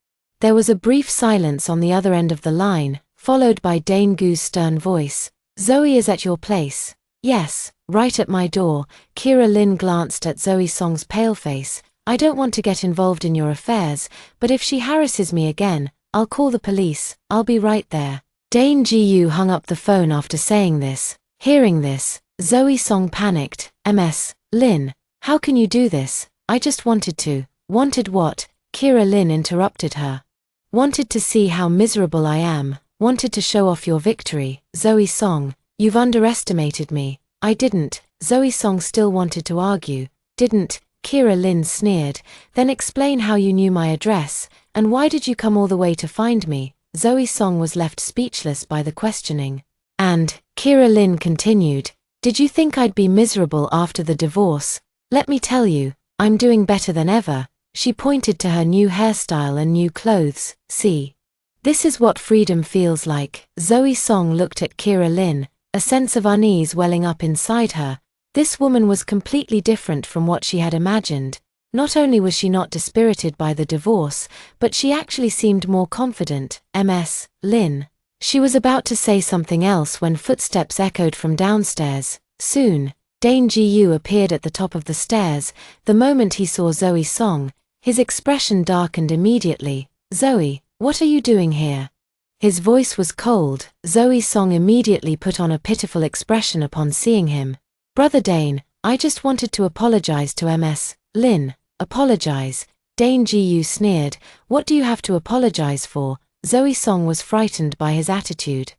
There was a brief silence on the other end of the line, followed by Dane Jiu's stern voice. "Zoe is at your place?" "Yes, right at my door." Kira Lynn glanced at Zoe Song's pale face. "I don't want to get involved in your affairs, but if she harasses me again, I'll call the police. I'll be right there." Dane Jiu hung up the phone after saying this. Hearing this, Zoe Song panicked. "Ms. Lynn, how can you do this? I just wanted to." "Wanted what?" Kira Lynn interrupted her. "Wanted to see how miserable I am. Wanted to show off your victory." "Zoe Song, you've underestimated me." "I didn't." Zoe Song still wanted to argue. "Didn't?" Kira Lynn sneered. "Then explain how you knew my address, and why did you come all the way to find me?" Zoe Song was left speechless by the questioning. "And," Kira Lynn continued, "did you think I'd be miserable after the divorce? Let me tell you, I'm doing better than ever." She pointed to her new hairstyle and new clothes. "See? This is what freedom feels like." Zoe Song looked at Kira Lynn, a sense of unease welling up inside her. This woman was completely different from what she had imagined. Not only was she not dispirited by the divorce, but she actually seemed more confident. "Ms. Lynn." She was about to say something else when footsteps echoed from downstairs. Soon, Dane Jiu appeared at the top of the stairs. The moment he saw Zoe Song, his expression darkened immediately. "Zoe, what are you doing here?" His voice was cold. Zoe Song immediately put on a pitiful expression upon seeing him. "Brother Dane, I just wanted to apologize to Ms. Lynn." "Apologize?" Dane Jiu sneered. "What do you have to apologize for?" Zoe Song was frightened by his attitude,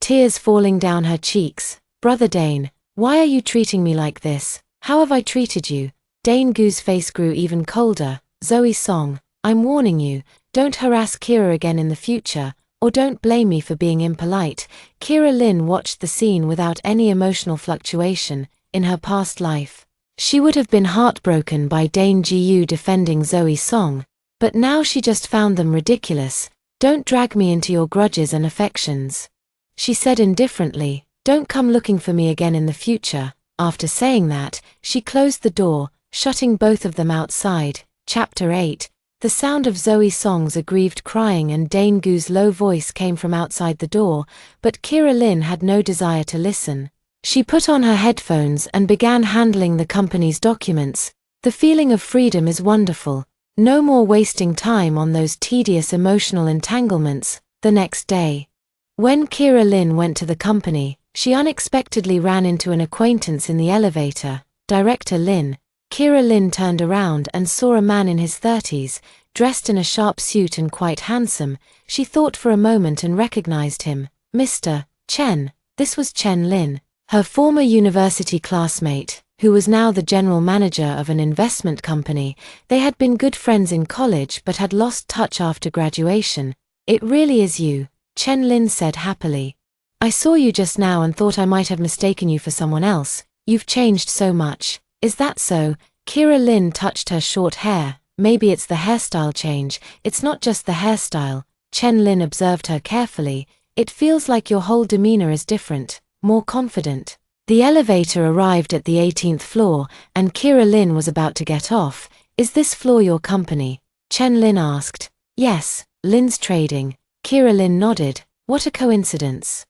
tears falling down her cheeks. "Brother Dane, why are you treating me like this? How have I treated you?" Dane Jiu's face grew even colder. "Zoe Song, I'm warning you, don't harass Kira again in the future, or don't blame me for being impolite." Kira Lynn watched the scene without any emotional fluctuation. In her past life, she would have been heartbroken by Dane Jiu defending Zoe Song, but now she just found them ridiculous. "Don't drag me into your grudges and affections," she said indifferently. "Don't come looking for me again in the future." After saying that, she closed the door, shutting both of them outside. Chapter 8. The sound of Zoe Song's aggrieved crying and Dane Jiu's low voice came from outside the door, but Kira Lynn had no desire to listen. She put on her headphones and began handling the company's documents. The feeling of freedom is wonderful. No more wasting time on those tedious emotional entanglements. The next day, when Kira Lynn went to the company, she unexpectedly ran into an acquaintance in the elevator. Director Lynn. Kira Lynn turned around and saw a man in his 30s, dressed in a sharp suit and quite handsome. She thought for a moment and recognized him. Mr. Chen. This was Chen Lin, her former university classmate, who was now the general manager of an investment company. They had been good friends in college but had lost touch after graduation. It really is you, Chen Lin said happily. I saw you just now and thought I might have mistaken you for someone else. You've changed so much. Is that so? Kira Lynn touched her short hair. Maybe it's the hairstyle change. It's not just the hairstyle. Chen Lin observed her carefully. It feels like your whole demeanor is different, more confident. The elevator arrived at the 18th floor, and Kira Lynn was about to get off. Is this floor your company? Chen Lin asked. Yes, Lin's Trading. Kira Lynn nodded. What a coincidence.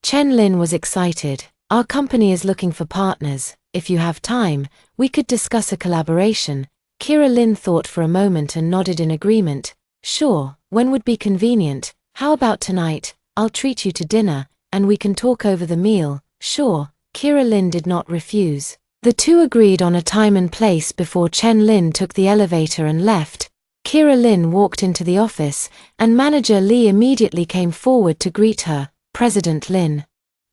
Chen Lin was excited. Our company is looking for partners. If you have time, we could discuss a collaboration. Kira Lynn thought for a moment and nodded in agreement. Sure, when would be convenient? How about tonight? I'll treat you to dinner, and we can talk over the meal. Sure, Kira Lynn did not refuse. The two agreed on a time and place before Chen Lin took the elevator and left. Kira Lynn walked into the office, and Manager Lee immediately came forward to greet her. President Lin.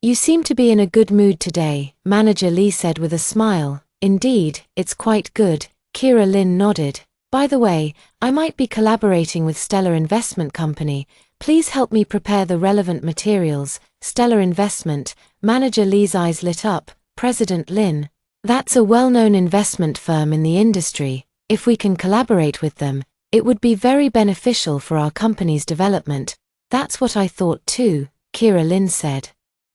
You seem to be in a good mood today, Manager Lee said with a smile. Indeed, it's quite good. Kira Lynn nodded. By the way, I might be collaborating with Stellar Investment Company. Please help me prepare the relevant materials. Stellar Investment. Manager Lee's eyes lit up. President Lin. That's a well-known investment firm in the industry. If we can collaborate with them, it would be very beneficial for our company's development. That's what I thought too, Kira Lynn said.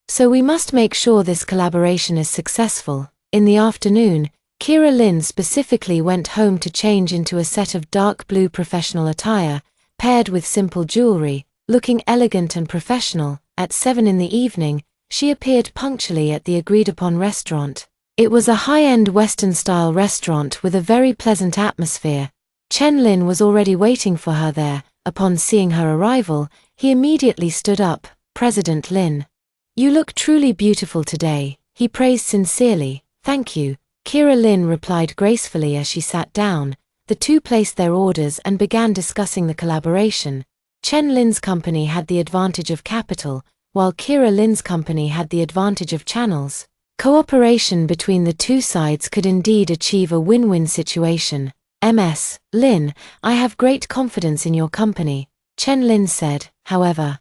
So we must make sure this collaboration is successful. In the afternoon, Kira Lynn specifically went home to change into a set of dark blue professional attire, paired with simple jewelry, looking elegant and professional. At 7 in the evening, she appeared punctually at the agreed-upon restaurant. It was a high-end Western-style restaurant with a very pleasant atmosphere. Chen Lin was already waiting for her there. Upon seeing her arrival, he immediately stood up. President Lin. You look truly beautiful today, he praised sincerely. Thank you, Kira Lynn replied gracefully as she sat down. The two placed their orders and began discussing the collaboration. Chen Lin's company had the advantage of capital, while Kira Lynn's company had the advantage of channels. Cooperation between the two sides could indeed achieve a win-win situation. Ms. Lin, I have great confidence in your company, Chen Lin said. However,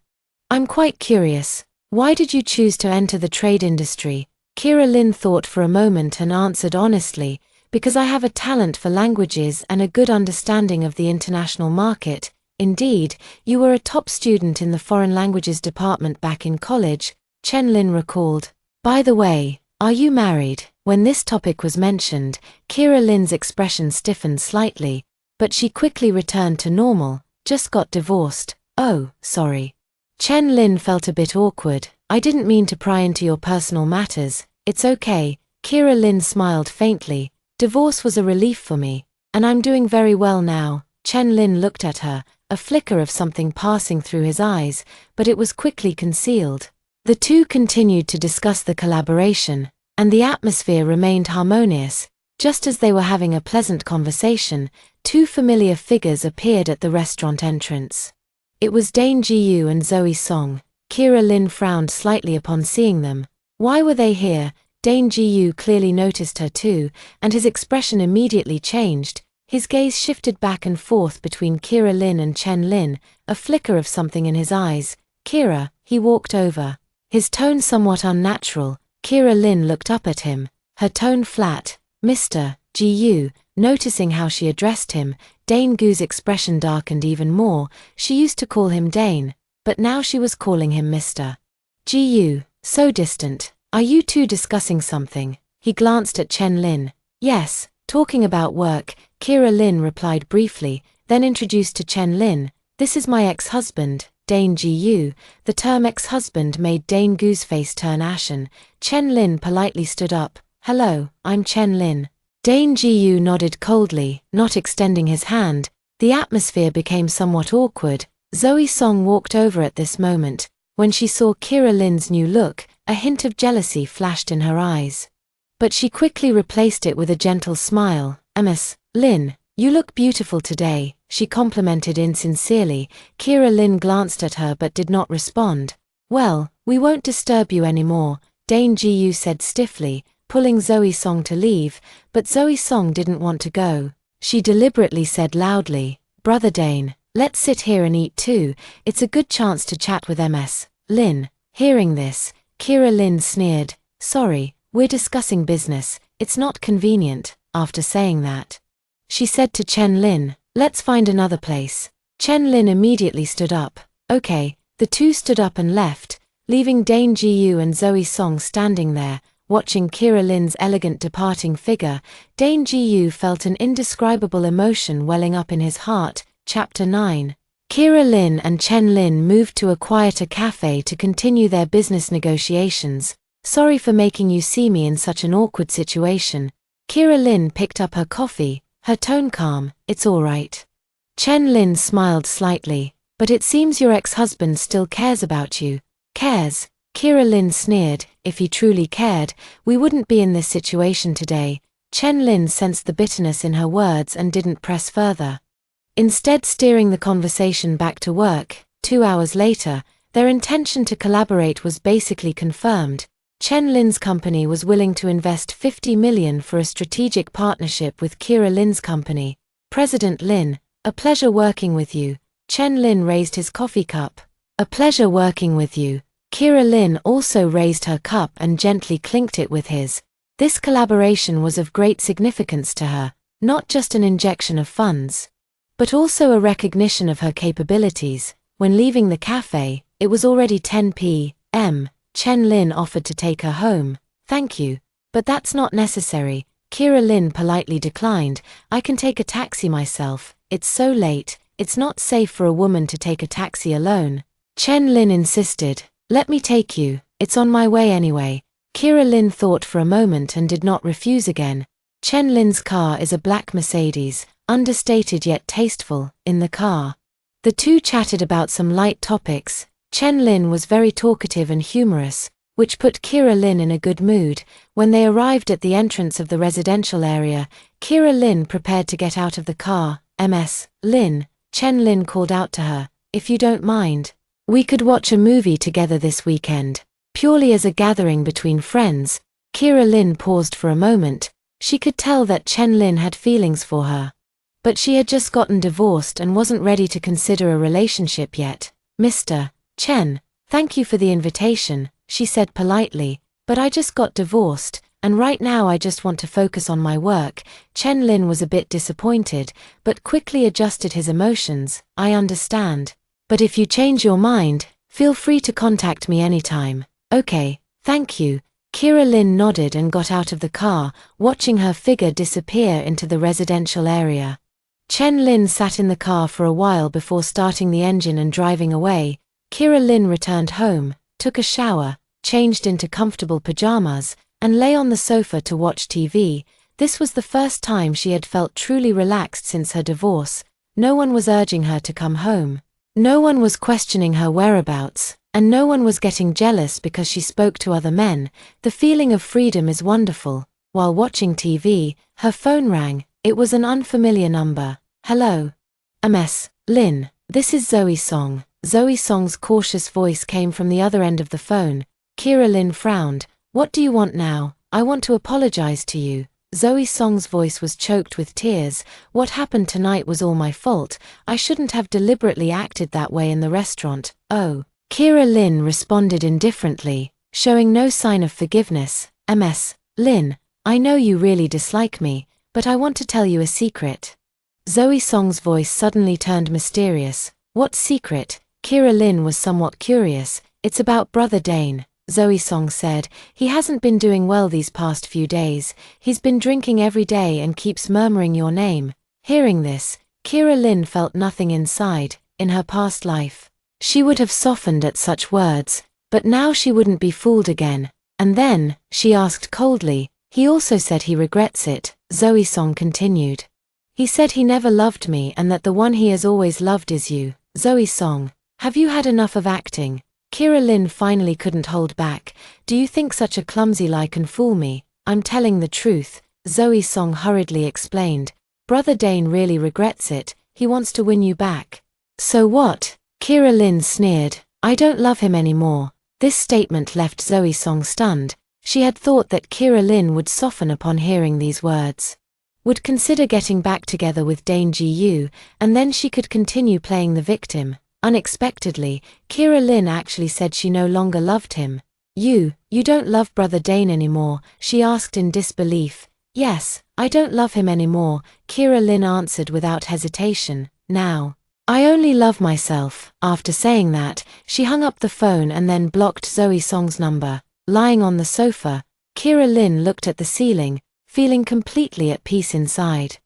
I'm quite curious. Why did you choose to enter the trade industry? Kira Lynn thought for a moment and answered honestly, because I have a talent for languages and a good understanding of the international market. Indeed, you were a top student in the foreign languages department back in college, Chen Lin recalled. By the way, are you married? When this topic was mentioned, Kira Lynn's expression stiffened slightly, but she quickly returned to normal. Just got divorced. Oh, sorry. Chen Lin felt a bit awkward. I didn't mean to pry into your personal matters. It's okay. Kira Lynn smiled faintly. Divorce was a relief for me, and I'm doing very well now. Chen Lin looked at her, a flicker of something passing through his eyes, but it was quickly concealed. The two continued to discuss the collaboration, and the atmosphere remained harmonious. Just as they were having a pleasant conversation, two familiar figures appeared at the restaurant entrance. It was Dane Jiu and Zoe Song. Kira Lynn frowned slightly upon seeing them. Why were they here? Dane Jiu clearly noticed her too, and his expression immediately changed. His gaze shifted back and forth between Kira Lynn and Chen Lin, a flicker of something in his eyes. Kira, he walked over. His tone somewhat unnatural. Kira Lynn looked up at him, her tone flat. Mr. Jiu. Noticing how she addressed him, Dane Jiu's expression darkened even more. She used to call him Dane, but now she was calling him Mr. Jiu. So distant. Are you two discussing something? He glanced at Chen Lin. Yes, Talking about work, Kira Lynn replied briefly, then introduced to Chen Lin, "This is my ex-husband, Dane Jiu." The term ex-husband made Dane Jiu's face turn ashen. Chen Lin politely stood up. "Hello, I'm Chen Lin." Dane Jiu nodded coldly, not extending his hand. The atmosphere became somewhat awkward. Zoe Song walked over at this moment. When she saw Kira Lynn's new look, a hint of jealousy flashed in her eyes. But she quickly replaced it with a gentle smile. "Ms. Lin, you look beautiful today," she complimented insincerely. Kira Lynn glanced at her but did not respond. "Well, we won't disturb you anymore," Dane Jiu said stiffly, pulling Zoe Song to leave, but Zoe Song didn't want to go. She deliberately said loudly, "Brother Dane, let's sit here and eat too. It's a good chance to chat with Ms. Lin." Hearing this, Kira Lynn sneered, "Sorry, we're discussing business, it's not convenient." After saying that, she said to Chen Lin, "Let's find another place." Chen Lin immediately stood up. "Okay." The two stood up and left, leaving Dane Jiu and Zoe Song standing there, watching Kira Lynn's elegant departing figure. Dane Jiu felt an indescribable emotion welling up in his heart. Chapter 9. Kira Lynn and Chen Lin moved to a quieter cafe to continue their business negotiations. "Sorry for making you see me in such an awkward situation." Kira Lynn picked up her coffee, her tone calm. "It's all right." Chen Lin smiled slightly. "But it seems your ex-husband still cares about you." "Cares?" Kira Lynn sneered. "If he truly cared, we wouldn't be in this situation today." Chen Lin sensed the bitterness in her words and didn't press further, instead steering the conversation back to work. 2 hours later, their intention to collaborate was basically confirmed. Chen Lin's company was willing to invest $50 million for a strategic partnership with Kira Lynn's company. "President Lin, a pleasure working with you." Chen Lin raised his coffee cup. "A pleasure working with you." Kira Lynn also raised her cup and gently clinked it with his. This collaboration was of great significance to her, not just an injection of funds, but also a recognition of her capabilities. When leaving the cafe, it was already 10 p.m. Chen Lin offered to take her home. "Thank you, but that's not necessary." Kira Lynn politely declined. "I can take a taxi myself. It's so late, it's not safe for a woman to take a taxi alone." Chen Lin insisted. "Let me take you, it's on my way anyway." Kira Lynn thought for a moment and did not refuse again. Chen Lin's car is a black Mercedes, understated yet tasteful. In the car, the two chatted about some light topics. Chen Lin was very talkative and humorous, which put Kira Lynn in a good mood. When they arrived at the entrance of the residential area, Kira Lynn prepared to get out of the car. "Ms. Lin," Chen Lin called out to her, "if you don't mind, we could watch a movie together this weekend." Purely as a gathering between friends, Kira Lynn paused for a moment. She could tell that Chen Lin had feelings for her, but she had just gotten divorced and wasn't ready to consider a relationship yet. "Mr. Chen, thank you for the invitation," she said politely, "but I just got divorced, and right now I just want to focus on my work." Chen Lin was a bit disappointed, but quickly adjusted his emotions. "I understand. But if you change your mind, feel free to contact me anytime." "Okay, thank you." Kira Lynn nodded and got out of the car, watching her figure disappear into the residential area. Chen Lin sat in the car for a while before starting the engine and driving away. Kira Lynn returned home, took a shower, changed into comfortable pajamas, and lay on the sofa to watch TV. This was the first time she had felt truly relaxed since her divorce. No one was urging her to come home. No one was questioning her whereabouts, and no one was getting jealous because she spoke to other men. The feeling of freedom is wonderful. While watching TV, her phone rang. It was an unfamiliar number. "Hello. Ms. Lin, this is Zoe Song." Zoe Song's cautious voice came from the other end of the phone. Kira Lynn frowned. "What do you want now?" "I want to apologize to you." Zoe Song's voice was choked with tears. "What happened tonight was all my fault. I shouldn't have deliberately acted that way in the restaurant." "Oh." Kira Lynn responded indifferently, showing no sign of forgiveness. "Ms. Lin, I know you really dislike me, but I want to tell you a secret." Zoe Song's voice suddenly turned mysterious. "What secret?" Kira Lynn was somewhat curious. "It's about Brother Dane." Zoe Song said. He hasn't been doing well these past few days. He's been drinking every day and keeps murmuring your name. Hearing this, Kira Lynn felt nothing inside. In her past life, she would have softened at such words, but now she wouldn't be fooled again. And then, she asked coldly, he also said he regrets it, Zoe Song continued. He said he never loved me and that the one he has always loved is you. Zoe Song, have you had enough of acting? Kira Lynn finally couldn't hold back. Do you think such a clumsy lie can fool me? I'm telling the truth, Zoe Song hurriedly explained. Brother Dane really regrets it. He wants to win you back. So what? Kira Lynn sneered. I don't love him anymore. This statement left Zoe Song stunned. She had thought that Kira Lynn would soften upon hearing these words, would consider getting back together with Dane Jiu, and then she could continue playing the victim. Unexpectedly, Kira Lynn actually said she no longer loved him. You don't love Brother Dane anymore? She asked in disbelief. Yes, I don't love him anymore, Kira Lynn answered without hesitation. Now, I only love myself. After saying that, she hung up the phone and then blocked Zoe Song's number. Lying on the sofa, Kira Lynn looked at the ceiling, feeling completely at peace inside.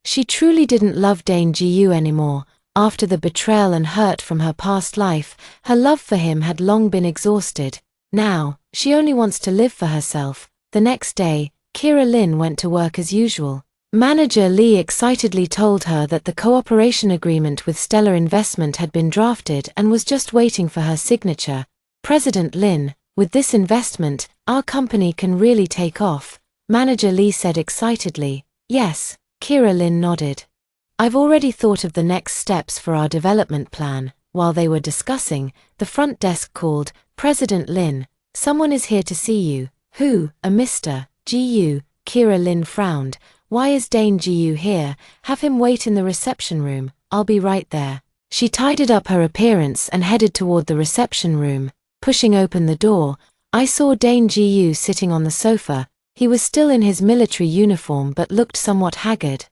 She truly didn't love Dane Jiu anymore. After the betrayal and hurt from her past life, her love for him had long been exhausted. Now, she only wants to live for herself. The next day, Kira Lynn went to work as usual. Manager Lee excitedly told her that the cooperation agreement with Stellar Investment had been drafted and was just waiting for her signature. President Lin, with this investment, our company can really take off, Manager Lee said excitedly. Yes, Kira Lynn nodded. I've already thought of the next steps for our development plan. While they were discussing, the front desk called, President Lin, someone is here to see you. Who? A Mr. Jiu. Kira Lynn frowned. Why is Dane Jiu here? Have him wait in the reception room. I'll be right there. She tidied up her appearance and headed toward the reception room. Pushing open the door, I saw Dane Jiu sitting on the sofa. He was still in his military uniform but looked somewhat haggard,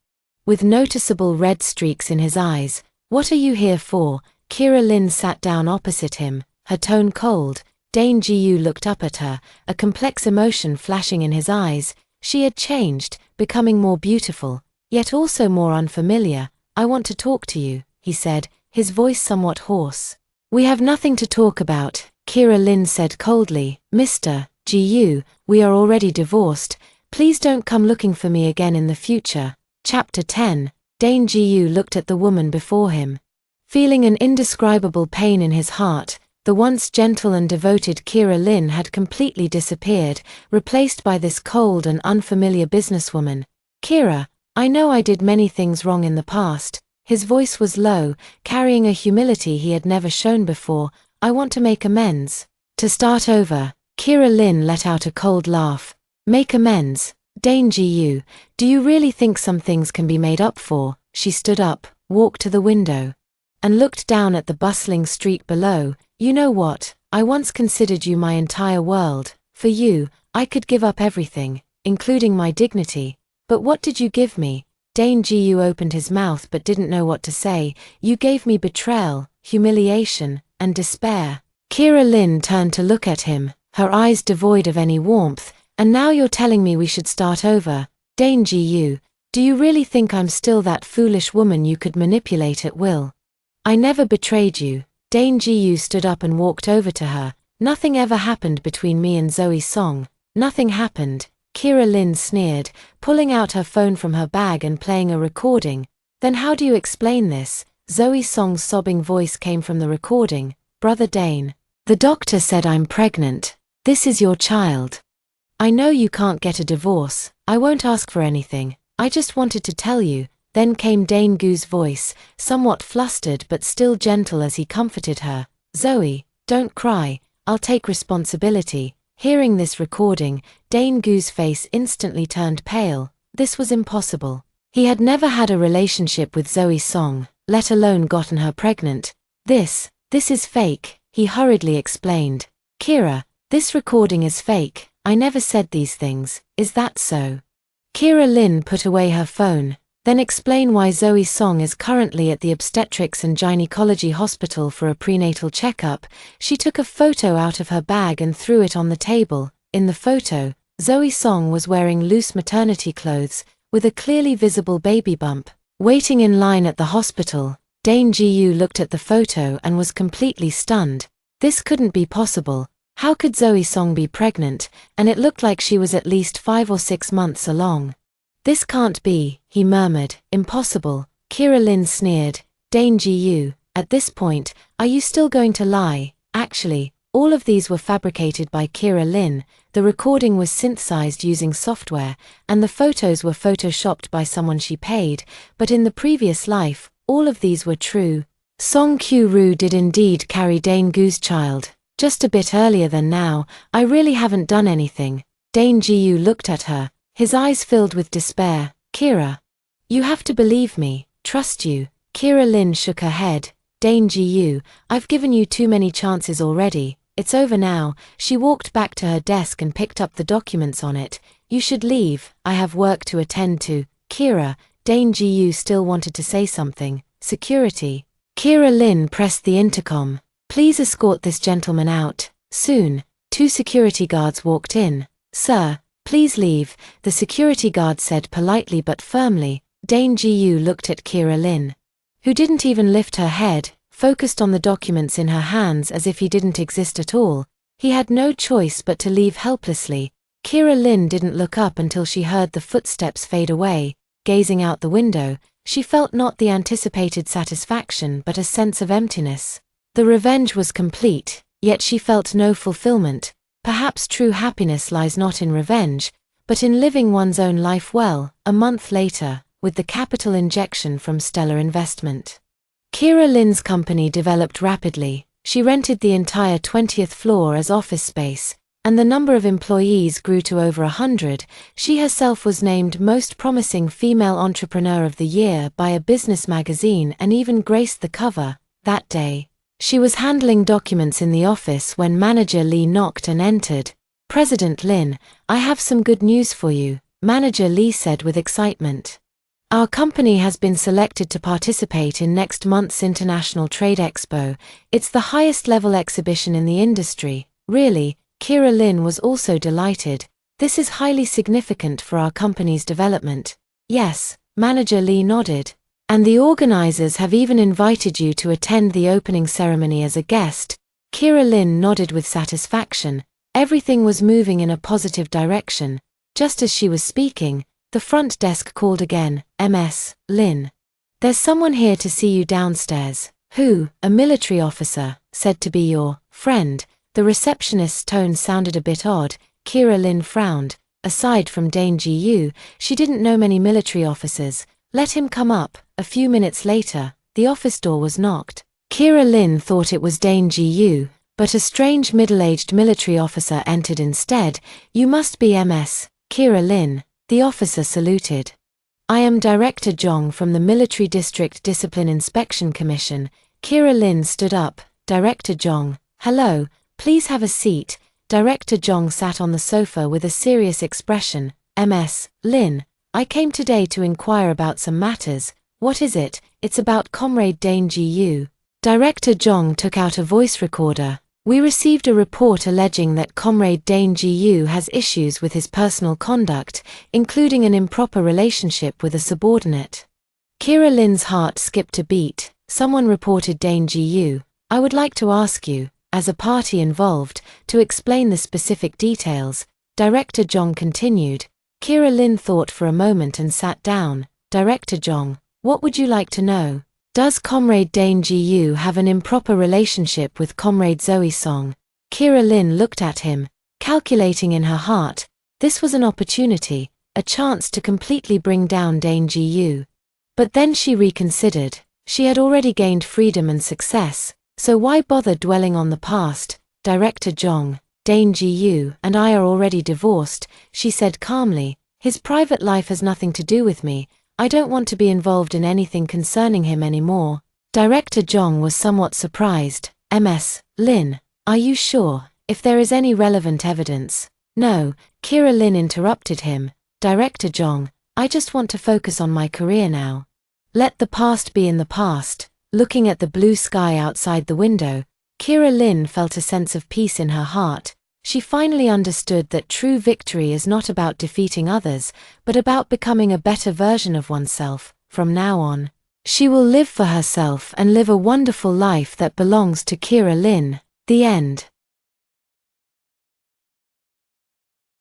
with noticeable red streaks in his eyes. What are you here for? Kira Lynn sat down opposite him, her tone cold. Dane Jiu looked up at her, a complex emotion flashing in his eyes. She had changed, becoming more beautiful, yet also more unfamiliar. I want to talk to you, he said, his voice somewhat hoarse. We have nothing to talk about, Kira Lynn said coldly. Mr. Jiu, we are already divorced. Please don't come looking for me again in the future. Chapter 10. Dane Jiu looked at the woman before him, feeling an indescribable pain in his heart. The once gentle and devoted Kira Lynn had completely disappeared, replaced by this cold and unfamiliar businesswoman. Kira, I know I did many things wrong in the past. His voice was low, carrying a humility he had never shown before. I want to make amends. To start over. Kira Lynn let out a cold laugh. Make amends? Dane Jiu, do you really think some things can be made up for? She stood up, walked to the window, and looked down at the bustling street below. You know what? I once considered you my entire world. For you, I could give up everything, including my dignity. But what did you give me? Dane Jiu opened his mouth but didn't know what to say. You gave me betrayal, humiliation, and despair. Kira Lynn turned to look at him, her eyes devoid of any warmth. And now you're telling me we should start over? Dane Jiu, do you really think I'm still that foolish woman you could manipulate at will? I never betrayed you. Dane Jiu stood up and walked over to her. Nothing ever happened between me and Zoe Song. Nothing happened, Kira Lynn sneered, pulling out her phone from her bag and playing a recording. Then how do you explain this? Zoe Song's sobbing voice came from the recording. Brother Dane, the doctor said I'm pregnant. This is your child. I know you can't get a divorce. I won't ask for anything. I just wanted to tell you. Then came Dane Jiu's voice, somewhat flustered but still gentle as he comforted her. Zoe, don't cry, I'll take responsibility. Hearing this recording, Dane Jiu's face instantly turned pale. This was impossible. He had never had a relationship with Zoe Song, let alone gotten her pregnant. This is fake, he hurriedly explained. Kira, this recording is fake. I never said these things. Is that so? Kira Lynn put away her phone. Then explain why Zoe Song is currently at the Obstetrics and Gynecology Hospital for a prenatal checkup. She took a photo out of her bag and threw it on the table. In the photo, Zoe Song was wearing loose maternity clothes, with a clearly visible baby bump. Waiting in line at the hospital, Dane Jiu looked at the photo and was completely stunned. This couldn't be possible. How could Zoe Song be pregnant, and it looked like she was at least 5 or 6 months along? This can't be, he murmured. Impossible. Kira Lynn sneered. Dane Jiu, at this point, are you still going to lie? Actually, all of these were fabricated by Kira Lynn, the recording was synthesized using software, and the photos were photoshopped by someone she paid, but in the previous life, all of these were true. Song Q-Ru did indeed carry Dane Jiu's child, just a bit earlier than now. I really haven't done anything. Dane Jiu looked at her, his eyes filled with despair. Kira, you have to believe me, trust you. Kira Lynn shook her head. Dane Jiu, I've given you too many chances already. It's over now. She walked back to her desk and picked up the documents on it. You should leave, I have work to attend to. Kira, Dane Jiu still wanted to say something. Security. Kira Lynn pressed the intercom. Please escort this gentleman out. Soon, 2 security guards walked in. Sir, please leave, the security guard said politely but firmly. Dane Jiu looked at Kira Lynn, who didn't even lift her head, focused on the documents in her hands as if he didn't exist at all. He had no choice but to leave helplessly. Kira Lynn didn't look up until she heard the footsteps fade away. Gazing out the window, she felt not the anticipated satisfaction but a sense of emptiness. The revenge was complete, yet she felt no fulfillment. Perhaps true happiness lies not in revenge, but in living one's own life well. A month later, with the capital injection from Stellar Investment, Kira Lynn's company developed rapidly. She rented the entire 20th floor as office space, and the number of employees grew to over 100. She herself was named Most Promising Female Entrepreneur of the Year by a business magazine and even graced the cover. That day, she was handling documents in the office when Manager Lee knocked and entered. President Lynn, I have some good news for you, Manager Lee said with excitement. Our company has been selected to participate in next month's International Trade Expo. It's the highest level exhibition in the industry. Really, Kira Lynn was also delighted. This is highly significant for our company's development. Yes, Manager Lee nodded. And the organizers have even invited you to attend the opening ceremony as a guest. Kira Lynn nodded with satisfaction. Everything was moving in a positive direction. Just as she was speaking, the front desk called again. Ms. Lynn. There's someone here to see you downstairs. Who? A military officer, said to be your friend. The receptionist's tone sounded a bit odd. Kira Lynn frowned. Aside from Dane Jiu, she didn't know many military officers. Let him come up. A few minutes later, the office door was knocked. Kira Lynn thought it was Dane Jiu, but a strange middle-aged military officer entered instead. You must be Ms. Kira Lynn. The officer saluted. I am Director Jong from the Military District Discipline Inspection Commission. Kira Lynn stood up. Director Jong, hello, please have a seat. Director Jong sat on the sofa with a serious expression. Ms. Lynn, I came today to inquire about some matters. What is it? It's about Comrade Dane Jiu. Director Jong took out a voice recorder. We received a report alleging that Comrade Dane Jiu has issues with his personal conduct, including an improper relationship with a subordinate. Kira Lynn's heart skipped a beat. Someone reported Dane Jiu. I would like to ask you, as a party involved, to explain the specific details. Director Jong continued. Kira Lynn thought for a moment and sat down. Director Jong, what would you like to know? Does Comrade Dane Jiu have an improper relationship with Comrade Zoe Song? Kira Lynn looked at him, calculating in her heart. This was an opportunity, a chance to completely bring down Dane Jiu. But then she reconsidered. She had already gained freedom and success, so why bother dwelling on the past? Director Jong, Dane Jiu and I are already divorced, she said calmly. His private life has nothing to do with me. I don't want to be involved in anything concerning him anymore. Director Jong was somewhat surprised. Ms. Lynn, are you sure, if there is any relevant evidence? No, Kira Lynn interrupted him. Director Jong, I just want to focus on my career now. Let the past be in the past." Looking at the blue sky outside the window, Kira Lynn felt a sense of peace in her heart. She finally understood that true victory is not about defeating others, but about becoming a better version of oneself. From now on, she will live for herself and live a wonderful life that belongs to Kira Lynn. The end.